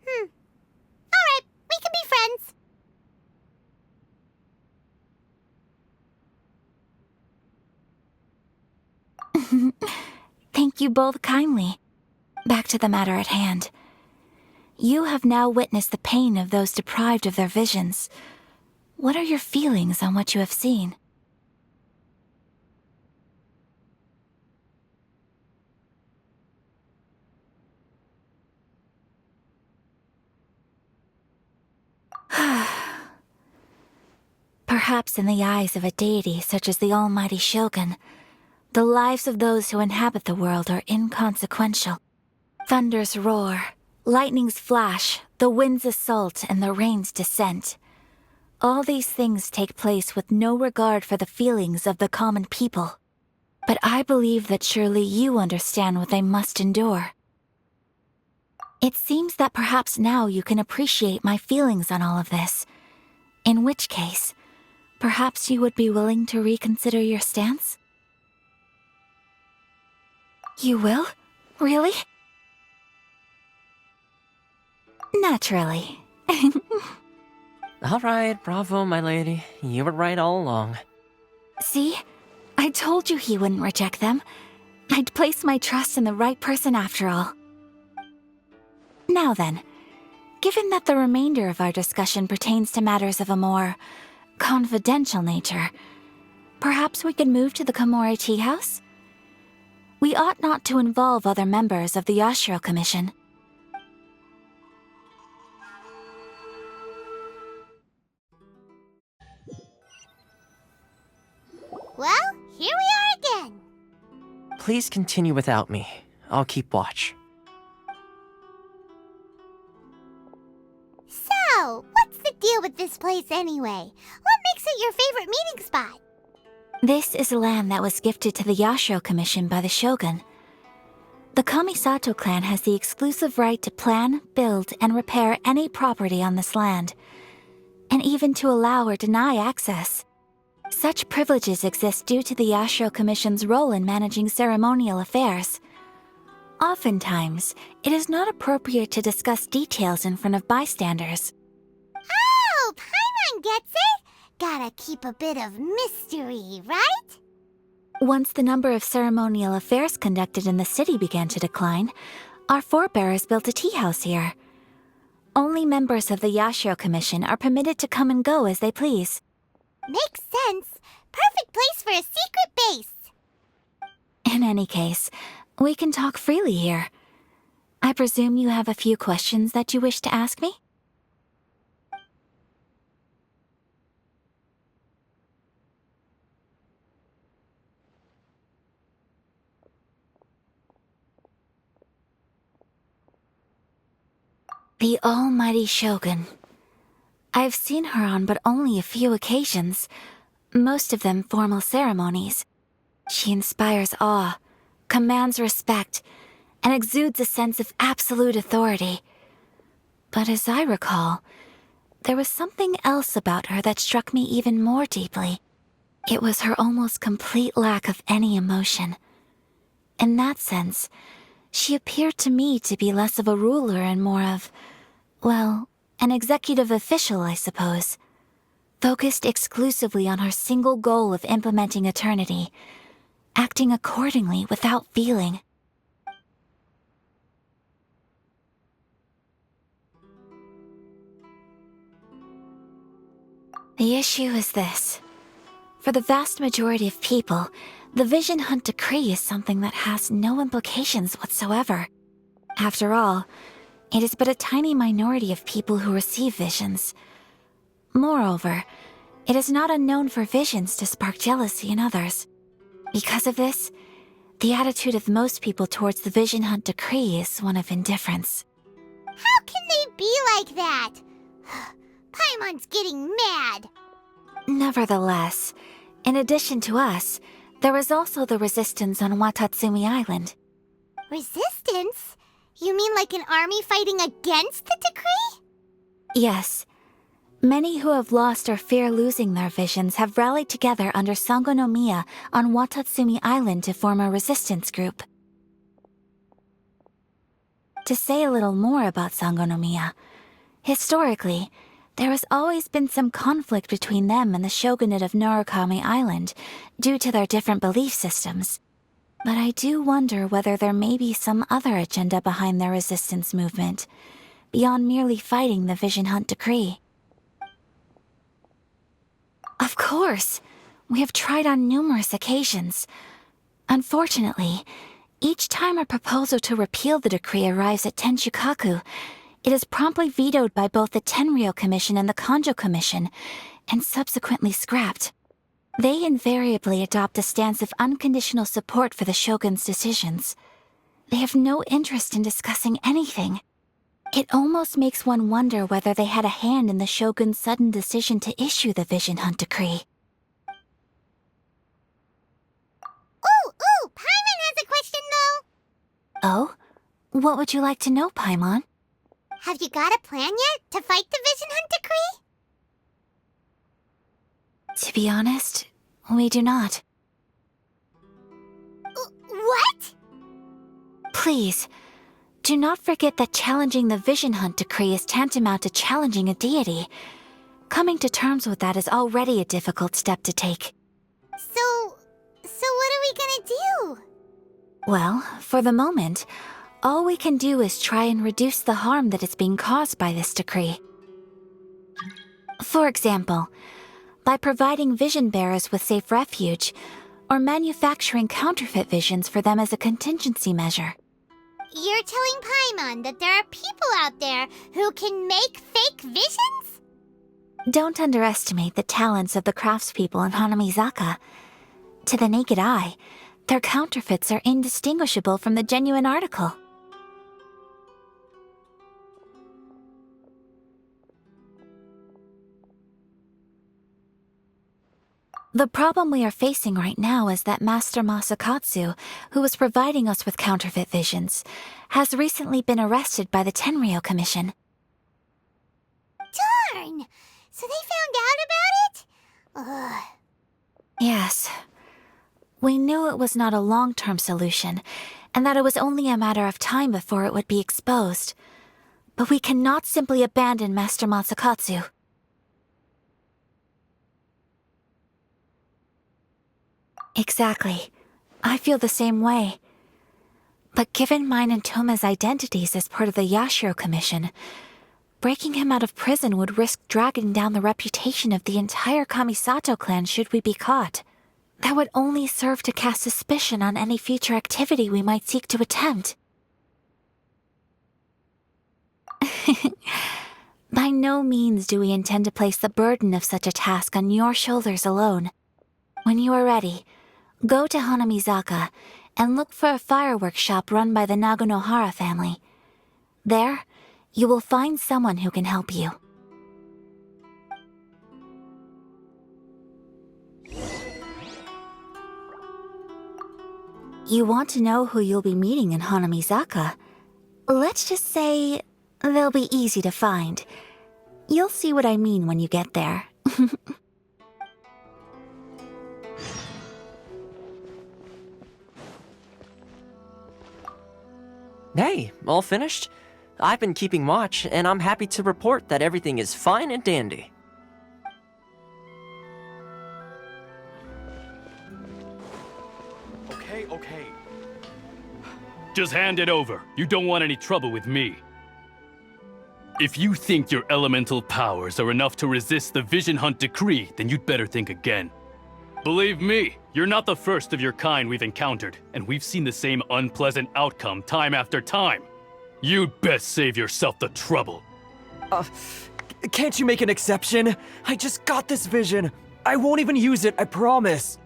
Alright, we can be friends. Thank you both kindly. Back to the matter at hand. You have now witnessed the pain of those deprived of their visions. What are your feelings on what you have seen? Perhaps in the eyes of a deity such as the almighty Shogun, the lives of those who inhabit the world are inconsequential. Thunders roar, lightnings flash, the winds assault, and the rains descent. All these things take place with no regard for the feelings of the common people. But I believe that surely you understand what they must endure. It seems that perhaps now you can appreciate my feelings on all of this. In which case, perhaps you would be willing to reconsider your stance? You will? Really? Naturally. All right, bravo, my lady. You were right all along. See? I told you he wouldn't reject them. I'd placed my trust in the right person after all. Now then, given that the remainder of our discussion pertains to matters of a more confidential nature, perhaps we could move to the Komore Tea House? We ought not to involve other members of the Yashiro Commission. Well, here we are again. Please continue without me. I'll keep watch. So, what's the deal with this place anyway? What makes it your favorite meeting spot? This is land that was gifted to the Yashiro Commission by the Shogun. The Kamisato clan has the exclusive right to plan, build, and repair any property on this land, and even to allow or deny access. Such privileges exist due to the Yashiro Commission's role in managing ceremonial affairs. Oftentimes, it is not appropriate to discuss details in front of bystanders. Oh, Paimon gets it! Gotta keep a bit of mystery, right? Once the number of ceremonial affairs conducted in the city began to decline, our forebears built a tea house here. Only members of the Yashiro Commission are permitted to come and go as they please. Makes sense. Perfect place for a secret base. In any case, we can talk freely here. I presume you have a few questions that you wish to ask me? The almighty Shogun. I've seen her on but only a few occasions, most of them formal ceremonies. She inspires awe, commands respect, and exudes a sense of absolute authority. But as I recall, there was something else about her that struck me even more deeply. It was her almost complete lack of any emotion. In that sense, she appeared to me to be less of a ruler and more of, well, an executive official, I suppose. Focused exclusively on her single goal of implementing eternity, acting accordingly without feeling. The issue is this. For the vast majority of people, the Vision Hunt Decree is something that has no implications whatsoever. After all, it is but a tiny minority of people who receive visions. Moreover, it is not unknown for visions to spark jealousy in others. Because of this, the attitude of most people towards the Vision Hunt Decree is one of indifference. How can they be like that? Paimon's getting mad. Nevertheless, in addition to us, there is also the resistance on Watatsumi Island. Resistance? You mean like an army fighting against the decree? Yes. Many who have lost or fear losing their visions have rallied together under Sangonomiya on Watatsumi Island to form a resistance group. To say a little more about Sangonomiya, historically, there has always been some conflict between them and the shogunate of Narukami Island due to their different belief systems. But I do wonder whether there may be some other agenda behind their resistance movement, beyond merely fighting the Vision Hunt Decree. Of course! We have tried on numerous occasions. Unfortunately, each time a proposal to repeal the decree arrives at Tenshukaku, it is promptly vetoed by both the Tenryou Commission and the Kanjo Commission, and subsequently scrapped. They invariably adopt a stance of unconditional support for the Shogun's decisions. They have no interest in discussing anything. It almost makes one wonder whether they had a hand in the Shogun's sudden decision to issue the Vision Hunt Decree. Ooh, Paimon has a question though. Oh? What would you like to know, Paimon? Have you got a plan yet to fight the Vision Hunt Decree? To be honest, we do not. What? Please, do not forget that challenging the Vision Hunt Decree is tantamount to challenging a deity. Coming to terms with that is already a difficult step to take. So what are we gonna do? Well, for the moment, all we can do is try and reduce the harm that is being caused by this decree. For example, by providing vision bearers with safe refuge, or manufacturing counterfeit visions for them as a contingency measure. You're telling Paimon that there are people out there who can make fake visions? Don't underestimate the talents of the craftspeople in Hanamizaka. To the naked eye, their counterfeits are indistinguishable from the genuine article. The problem we are facing right now is that Master Masakatsu, who was providing us with counterfeit visions, has recently been arrested by the Tenryou Commission. Darn! So they found out about it? Ugh. Yes. We knew it was not a long-term solution, and that it was only a matter of time before it would be exposed. But we cannot simply abandon Master Masakatsu. Exactly. I feel the same way. But given mine and Toma's identities as part of the Yashiro Commission, breaking him out of prison would risk dragging down the reputation of the entire Kamisato clan should we be caught. That would only serve to cast suspicion on any future activity we might seek to attempt. By no means do we intend to place the burden of such a task on your shoulders alone. When you are ready, go to Hanamizaka and look for a fireworks shop run by the Naganohara family. There, you will find someone who can help you. You want to know who you'll be meeting in Hanamizaka? Let's just say they'll be easy to find. You'll see what I mean when you get there. Hey, all finished? I've been keeping watch, and I'm happy to report that everything is fine and dandy. Okay. Just hand it over. You don't want any trouble with me. If you think your elemental powers are enough to resist the Vision Hunt decree, then you'd better think again. Believe me, you're not the first of your kind we've encountered, and we've seen the same unpleasant outcome time after time. You'd best save yourself the trouble. Can't you make an exception? I just got this vision. I won't even use it, I promise.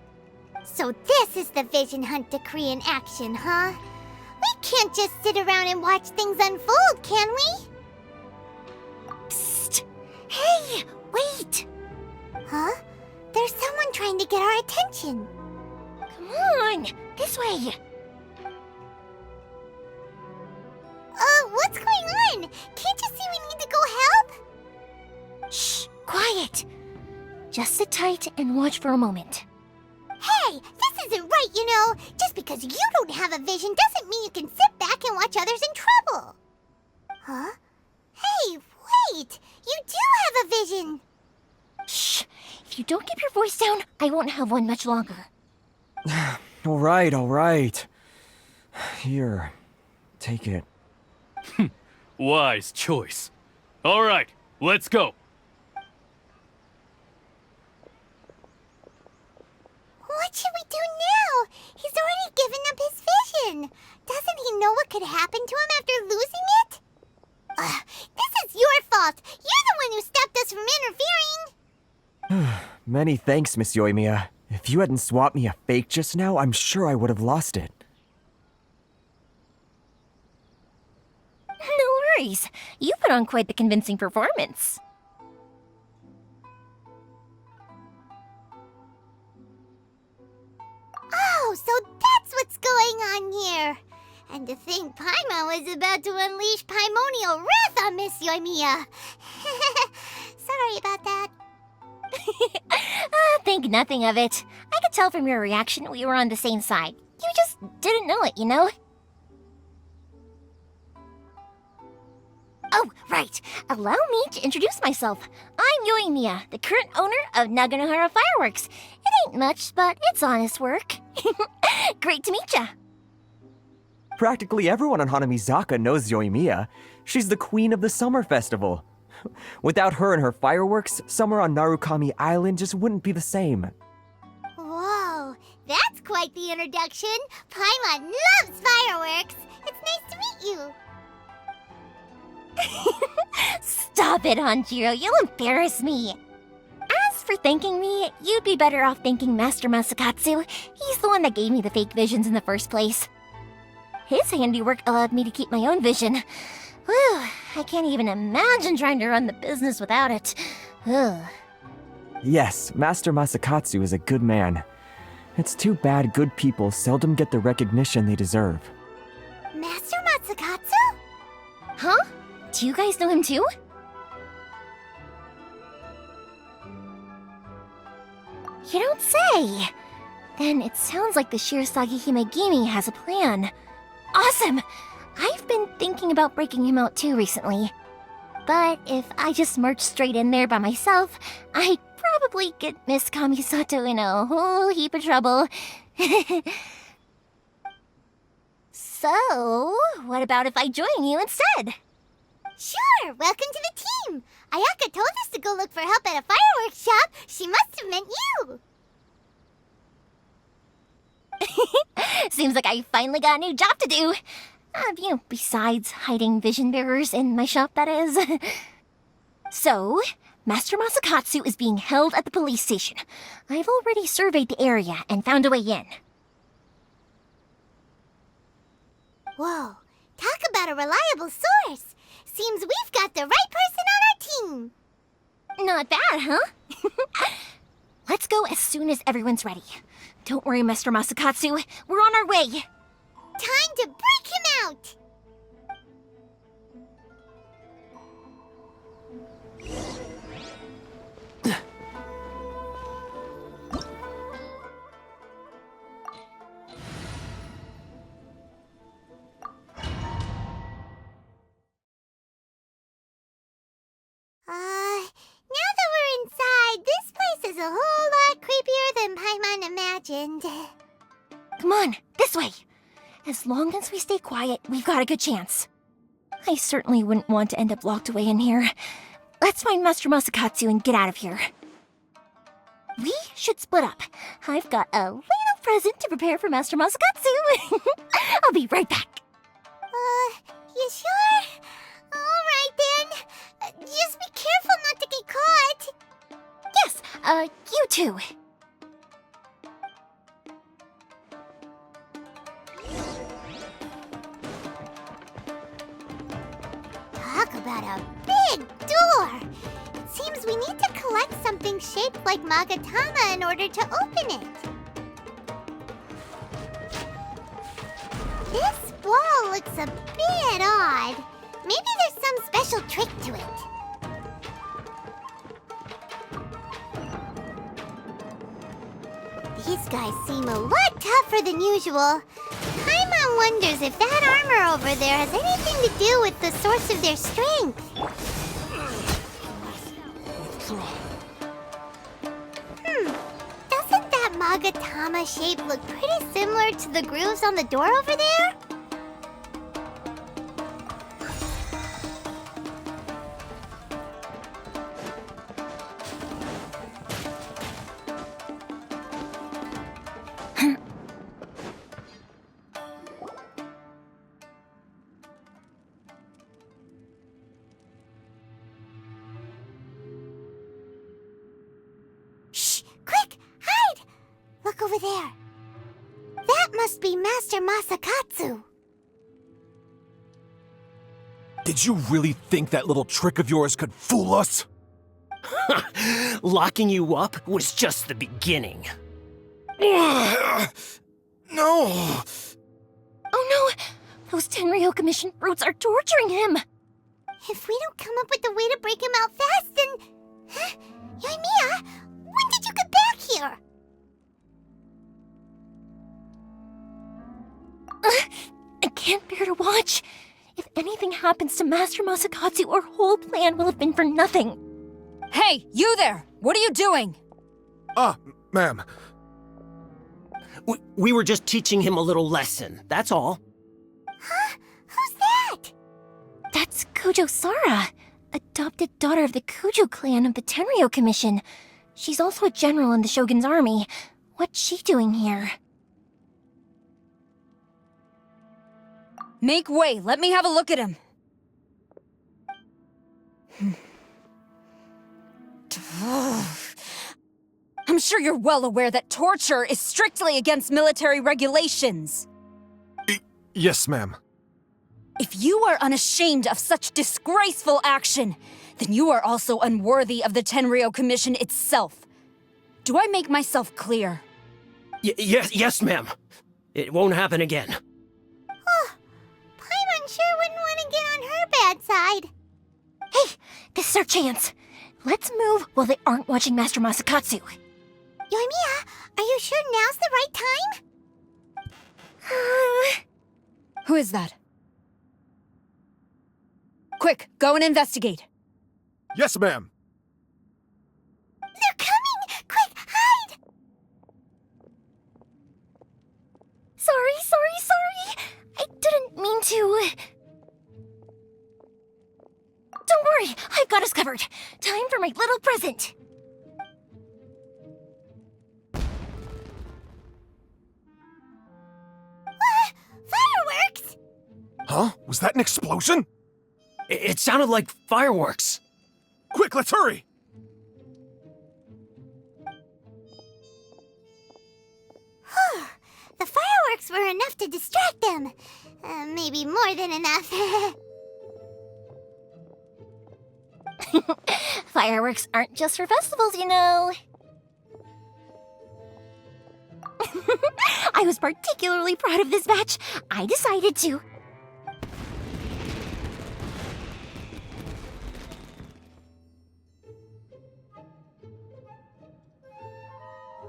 So this is the Vision Hunt decree in action, huh? We can't just sit around and watch things unfold, can we? Psst! Hey, wait! Huh? There's someone trying to get our attention. Come on, this way. What's going on? Can't you see we need to go help? Shh, quiet. Just sit tight and watch for a moment. Hey, this isn't right, you know. Just because you don't have a vision doesn't mean you can sit back and watch others in trouble. Huh? Hey, wait! You do have a vision! Shh! If you don't keep your voice down, I won't have one much longer. All right. Here, take it. Wise choice. All right, let's go. What should we do now? He's already given up his vision. Doesn't he know what could happen to him after losing it? This is your fault. You're the one who stopped us from interfering. Many thanks, Miss Yoimiya. If you hadn't swapped me a fake just now, I'm sure I would have lost it. No worries. You put on quite the convincing performance. Oh, so that's what's going on here. And to think Paimon was about to unleash Paimonial wrath on Miss Yoimiya. Sorry about that. Think nothing of it. I could tell from your reaction we were on the same side. You just didn't know it, you know? Oh, right. Allow me to introduce myself. I'm Yoimiya, the current owner of Naganohara Fireworks. It ain't much, but it's honest work. Great to meet ya. Practically everyone on Hanamizaka knows Yoimiya. She's the queen of the summer festival. Without her and her fireworks, summer on Narukami Island just wouldn't be the same. Whoa, that's quite the introduction. Paimon loves fireworks. It's nice to meet you. Stop it, Hanjiro. You'll embarrass me. As for thanking me, you'd be better off thanking Master Masakatsu. He's the one that gave me the fake visions in the first place. His handiwork allowed me to keep my own vision. Whew, I can't even imagine trying to run the business without it. Ugh. Yes, Master Masakatsu is a good man. It's too bad good people seldom get the recognition they deserve. Master Masakatsu? Huh? Do you guys know him too? You don't say! Then it sounds like the Shirasagi Himegimi has a plan. Awesome! I've been thinking about breaking him out too recently. But if I just march straight in there by myself, I'd probably get Miss Kamisato in a whole heap of trouble. So, what about if I join you instead? Sure! Welcome to the team! Ayaka told us to go look for help at a fireworks shop. She must have meant you! Seems like I finally got a new job to do. Besides hiding vision bearers in my shop, that is. So, Master Masakatsu is being held at the police station. I've already surveyed the area and found a way in. Whoa, talk about a reliable source. Seems we've got the right person on our team. Not bad, huh? Let's go as soon as everyone's ready. Don't worry, Mr. Masakatsu. We're on our way. Time to break him out! Now that we're inside, this place is a whole lot creepier than Paimon imagined. Come on, this way! As long as we stay quiet, we've got a good chance. I certainly wouldn't want to end up locked away in here. Let's find Master Masakatsu and get out of here. We should split up. I've got a little present to prepare for Master Masakatsu. I'll be right back. You sure? Alright then. Just be careful not to get caught. Yes, you too. Talk about a big door! It seems we need to collect something shaped like Magatama in order to open it. This wall looks a bit odd. Maybe there's some special trick to it. These guys seem a lot tougher than usual. Paimon wonders if that armor over there has anything to do with the source of their strength. Doesn't that Magatama shape look pretty similar to the grooves on the door over there? Over there. That must be Master Masakatsu. Did you really think that little trick of yours could fool us? Locking you up was just the beginning. No! Oh no! Those Tenryou Commission brutes are torturing him! If we don't come up with a way to break him out fast, then... Huh? Yoimiya, when did you get back here? I can't bear to watch. If anything happens to Master Masakatsu, our whole plan will have been for nothing. Hey, you there! What are you doing? Ma'am. We were just teaching him a little lesson, that's all. Huh? Who's that? That's Kujo Sara, adopted daughter of the Kujo clan of the Tenryo Commission. She's also a general in the Shogun's army. What's she doing here? Make way, let me have a look at him. I'm sure you're well aware that torture is strictly against military regulations. Yes, ma'am. If you are unashamed of such disgraceful action, then you are also unworthy of the Tenryo Commission itself. Do I make myself clear? Yes, ma'am. It won't happen again. Paimon sure wouldn't want to get on her bad side. Hey, this is our chance. Let's move while they aren't watching Master Masakatsu. Yoimiya, are you sure now's the right time? Who is that? Quick, go and investigate. Yes, ma'am. They're coming! Quick, hide! Sorry. I didn't mean to. Don't worry, I've got us covered. Time for my little present. Fireworks! Huh? Was that an explosion? It sounded like fireworks. Quick, let's hurry! The fireworks were enough to distract them. Maybe more than enough. Fireworks aren't just for festivals, you know. I was particularly proud of this batch. I decided to.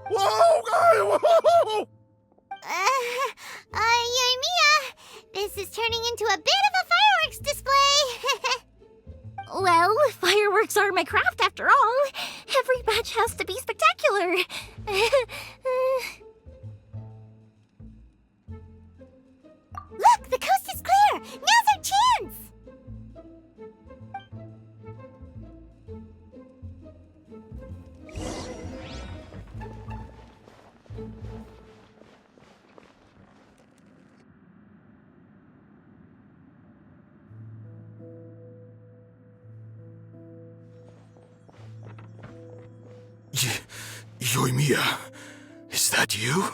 Whoa! Yoimiya, this is turning into a bit of a fireworks display. Well, fireworks are my craft after all. Every batch has to be spectacular. Look, the coast is clear. Now's our chance. Yoimiya, is that you?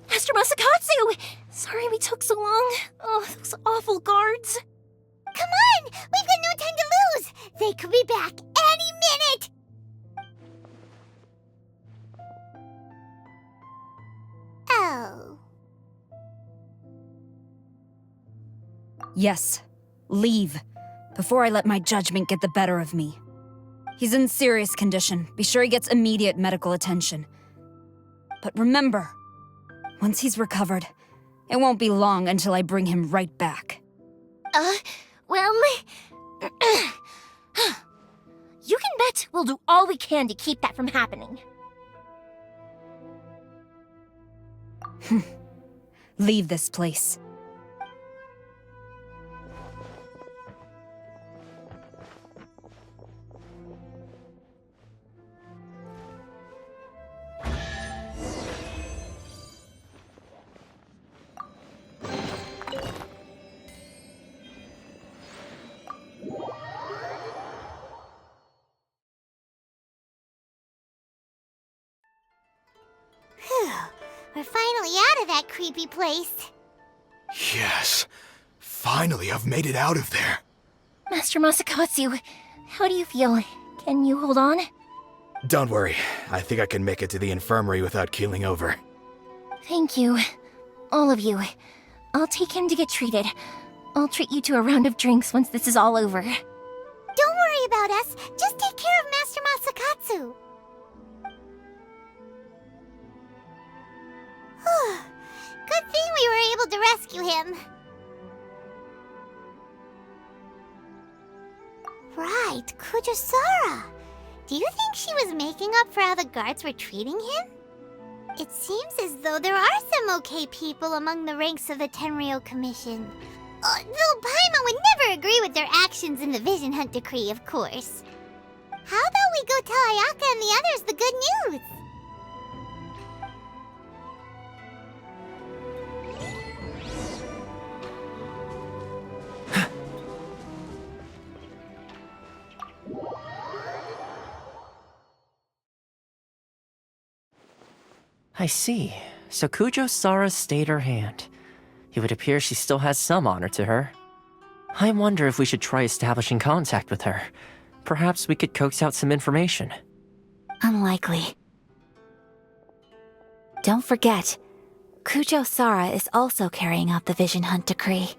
Master Masakatsu! Sorry we took so long. Oh, those awful guards. Come on! We've got no time to lose! They could be back any minute! Oh. Yes, leave, before I let my judgment get the better of me. He's in serious condition. Be sure he gets immediate medical attention. But remember, once he's recovered, it won't be long until I bring him right back. Well... you can bet we'll do all we can to keep that from happening. Leave this place. We're finally out of that creepy place. Yes. Finally, I've made it out of there. Master Masakatsu, how do you feel? Can you hold on? Don't worry. I think I can make it to the infirmary without keeling over. Thank you. All of you. I'll take him to get treated. I'll treat you to a round of drinks once this is all over. Don't worry about us. Just take care of Master Masakatsu. Good thing we were able to rescue him. Right, Kujusara. Do you think she was making up for how the guards were treating him? It seems as though there are some okay people among the ranks of the Tenryou Commission. Though Paimon would never agree with their actions in the Vision Hunt Decree, of course. How about we go tell Ayaka and the others the good news? I see. So Kujo-Sara stayed her hand. It would appear she still has some honor to her. I wonder if we should try establishing contact with her. Perhaps we could coax out some information. Unlikely. Don't forget, Kujo-Sara is also carrying out the Vision Hunt Decree.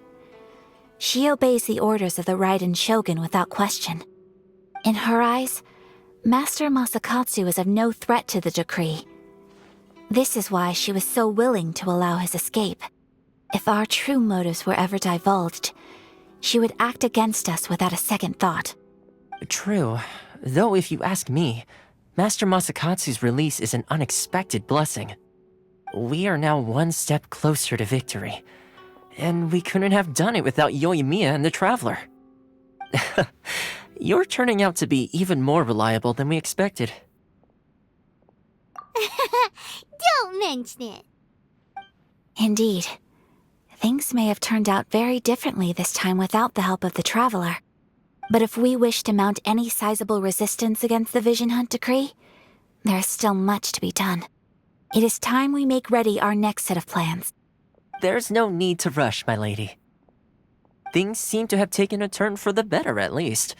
She obeys the orders of the Raiden Shogun without question. In her eyes, Master Masakatsu is of no threat to the decree. This is why she was so willing to allow his escape. If our true motives were ever divulged, she would act against us without a second thought. True. Though if you ask me, Master Masakatsu's release is an unexpected blessing. We are now one step closer to victory. And we couldn't have done it without Yoimiya and the Traveler. You're turning out to be even more reliable than we expected. Don't mention it. Indeed. Things may have turned out very differently this time without the help of the Traveler. But if we wish to mount any sizable resistance against the Vision Hunt Decree, there is still much to be done. It is time we make ready our next set of plans. There's no need to rush, my lady. Things seem to have taken a turn for the better, at least.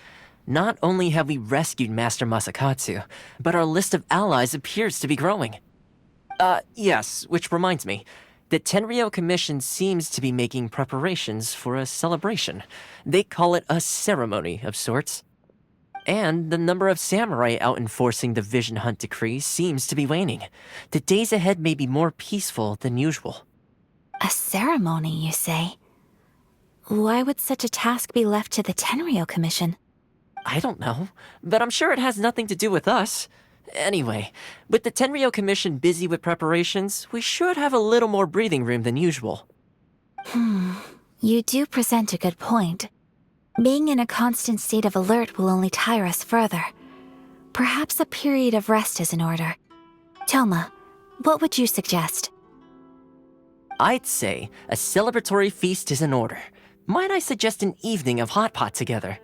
Not only have we rescued Master Masakatsu, but our list of allies appears to be growing. Yes, which reminds me. The Tenryou Commission seems to be making preparations for a celebration. They call it a ceremony of sorts. And the number of samurai out enforcing the Vision Hunt Decree seems to be waning. The days ahead may be more peaceful than usual. A ceremony, you say? Why would such a task be left to the Tenryou Commission? I don't know, but I'm sure it has nothing to do with us. Anyway, with the Tenryou Commission busy with preparations, we should have a little more breathing room than usual. You do present a good point. Being in a constant state of alert will only tire us further. Perhaps a period of rest is in order. Toma, what would you suggest? I'd say a celebratory feast is in order. Might I suggest an evening of hot pot together?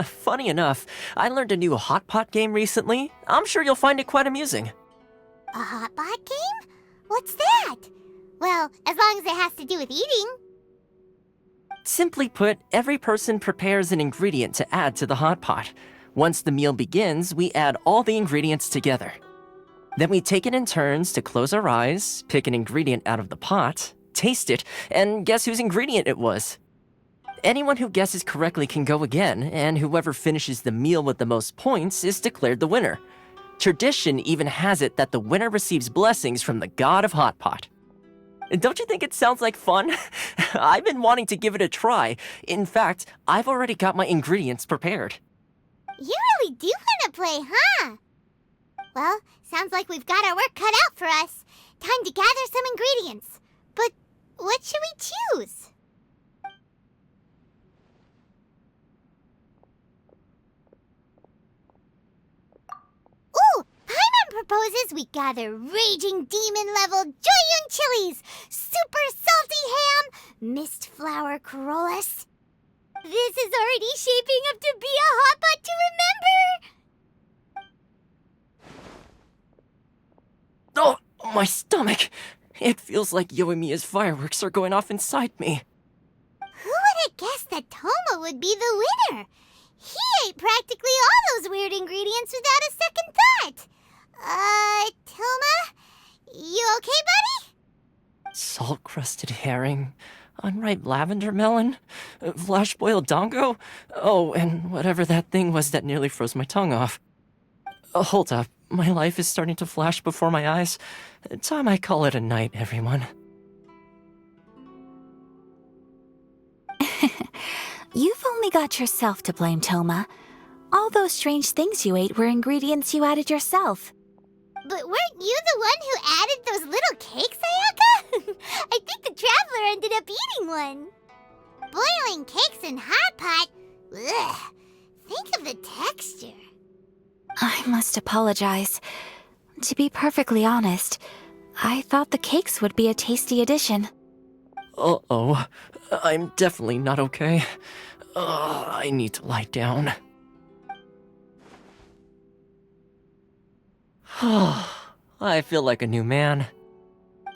Funny enough, I learned a new hot pot game recently. I'm sure you'll find it quite amusing. A hot pot game? What's that? Well, as long as it has to do with eating. Simply put, every person prepares an ingredient to add to the hot pot. Once the meal begins, we add all the ingredients together. Then we take it in turns to close our eyes, pick an ingredient out of the pot, taste it, and guess whose ingredient it was. Anyone who guesses correctly can go again, and whoever finishes the meal with the most points is declared the winner. Tradition even has it that the winner receives blessings from the god of hot pot. Don't you think it sounds like fun? I've been wanting to give it a try. In fact, I've already got my ingredients prepared. You really do want to play, huh? Well, sounds like we've got our work cut out for us. Time to gather some ingredients. But what should we choose? Ooh! Paimon proposes we gather raging demon-level Joyun chilies, super salty ham, mist flower corollas. This is already shaping up to be a hot pot to remember! Oh, my stomach! It feels like Yoimiya's fireworks are going off inside me. Who would have guessed that Toma would be the winner? He ate practically all those weird ingredients without a second thought. Toma? You okay, buddy? Salt-crusted herring, unripe lavender melon, flash-boiled dongo, oh, and whatever that thing was that nearly froze my tongue off. Hold up, my life is starting to flash before my eyes. Time I call it a night, everyone. You've only got yourself to blame, Toma. All those strange things you ate were ingredients you added yourself. But weren't you the one who added those little cakes, Ayaka? I think the traveler ended up eating one. Boiling cakes in hot pot? Ugh. Think of the texture. I must apologize. To be perfectly honest, I thought the cakes would be a tasty addition. Uh-oh. I'm definitely not okay. I need to lie down. I feel like a new man.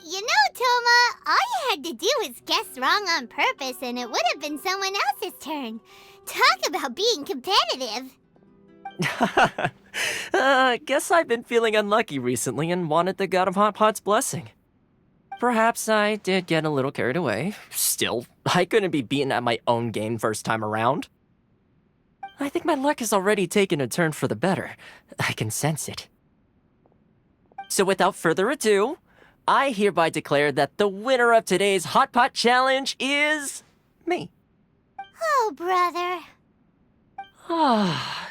You know, Toma, all you had to do was guess wrong on purpose and it would have been someone else's turn. Talk about being competitive. Guess I've been feeling unlucky recently and wanted the God of Hot Pot's blessing. Perhaps I did get a little carried away. Still, I couldn't be beaten at my own game first time around. I think my luck has already taken a turn for the better. I can sense it. So without further ado, I hereby declare that the winner of today's Hot Pot Challenge is me. Oh, brother.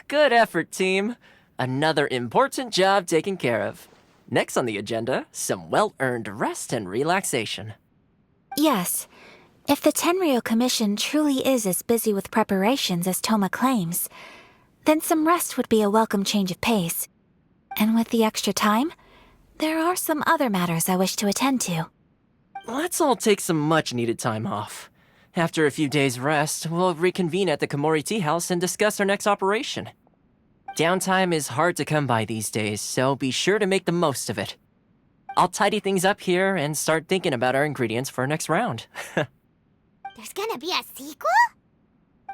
Good effort, team. Another important job taken care of. Next on the agenda, some well-earned rest and relaxation. Yes. If the Tenryou Commission truly is as busy with preparations as Toma claims, then some rest would be a welcome change of pace. And with the extra time, there are some other matters I wish to attend to. Let's all take some much-needed time off. After a few days' rest, we'll reconvene at the Komori Tea House and discuss our next operation. Downtime is hard to come by these days, so be sure to make the most of it. I'll tidy things up here and start thinking about our ingredients for our next round. There's gonna be a sequel?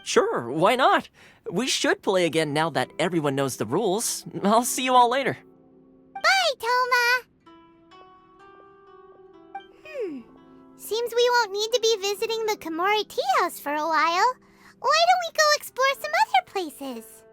Sure, why not? We should play again now that everyone knows the rules. I'll see you all later. Bye, Toma! Seems we won't need to be visiting the Komori Tea House for a while. Why don't we go explore some other places?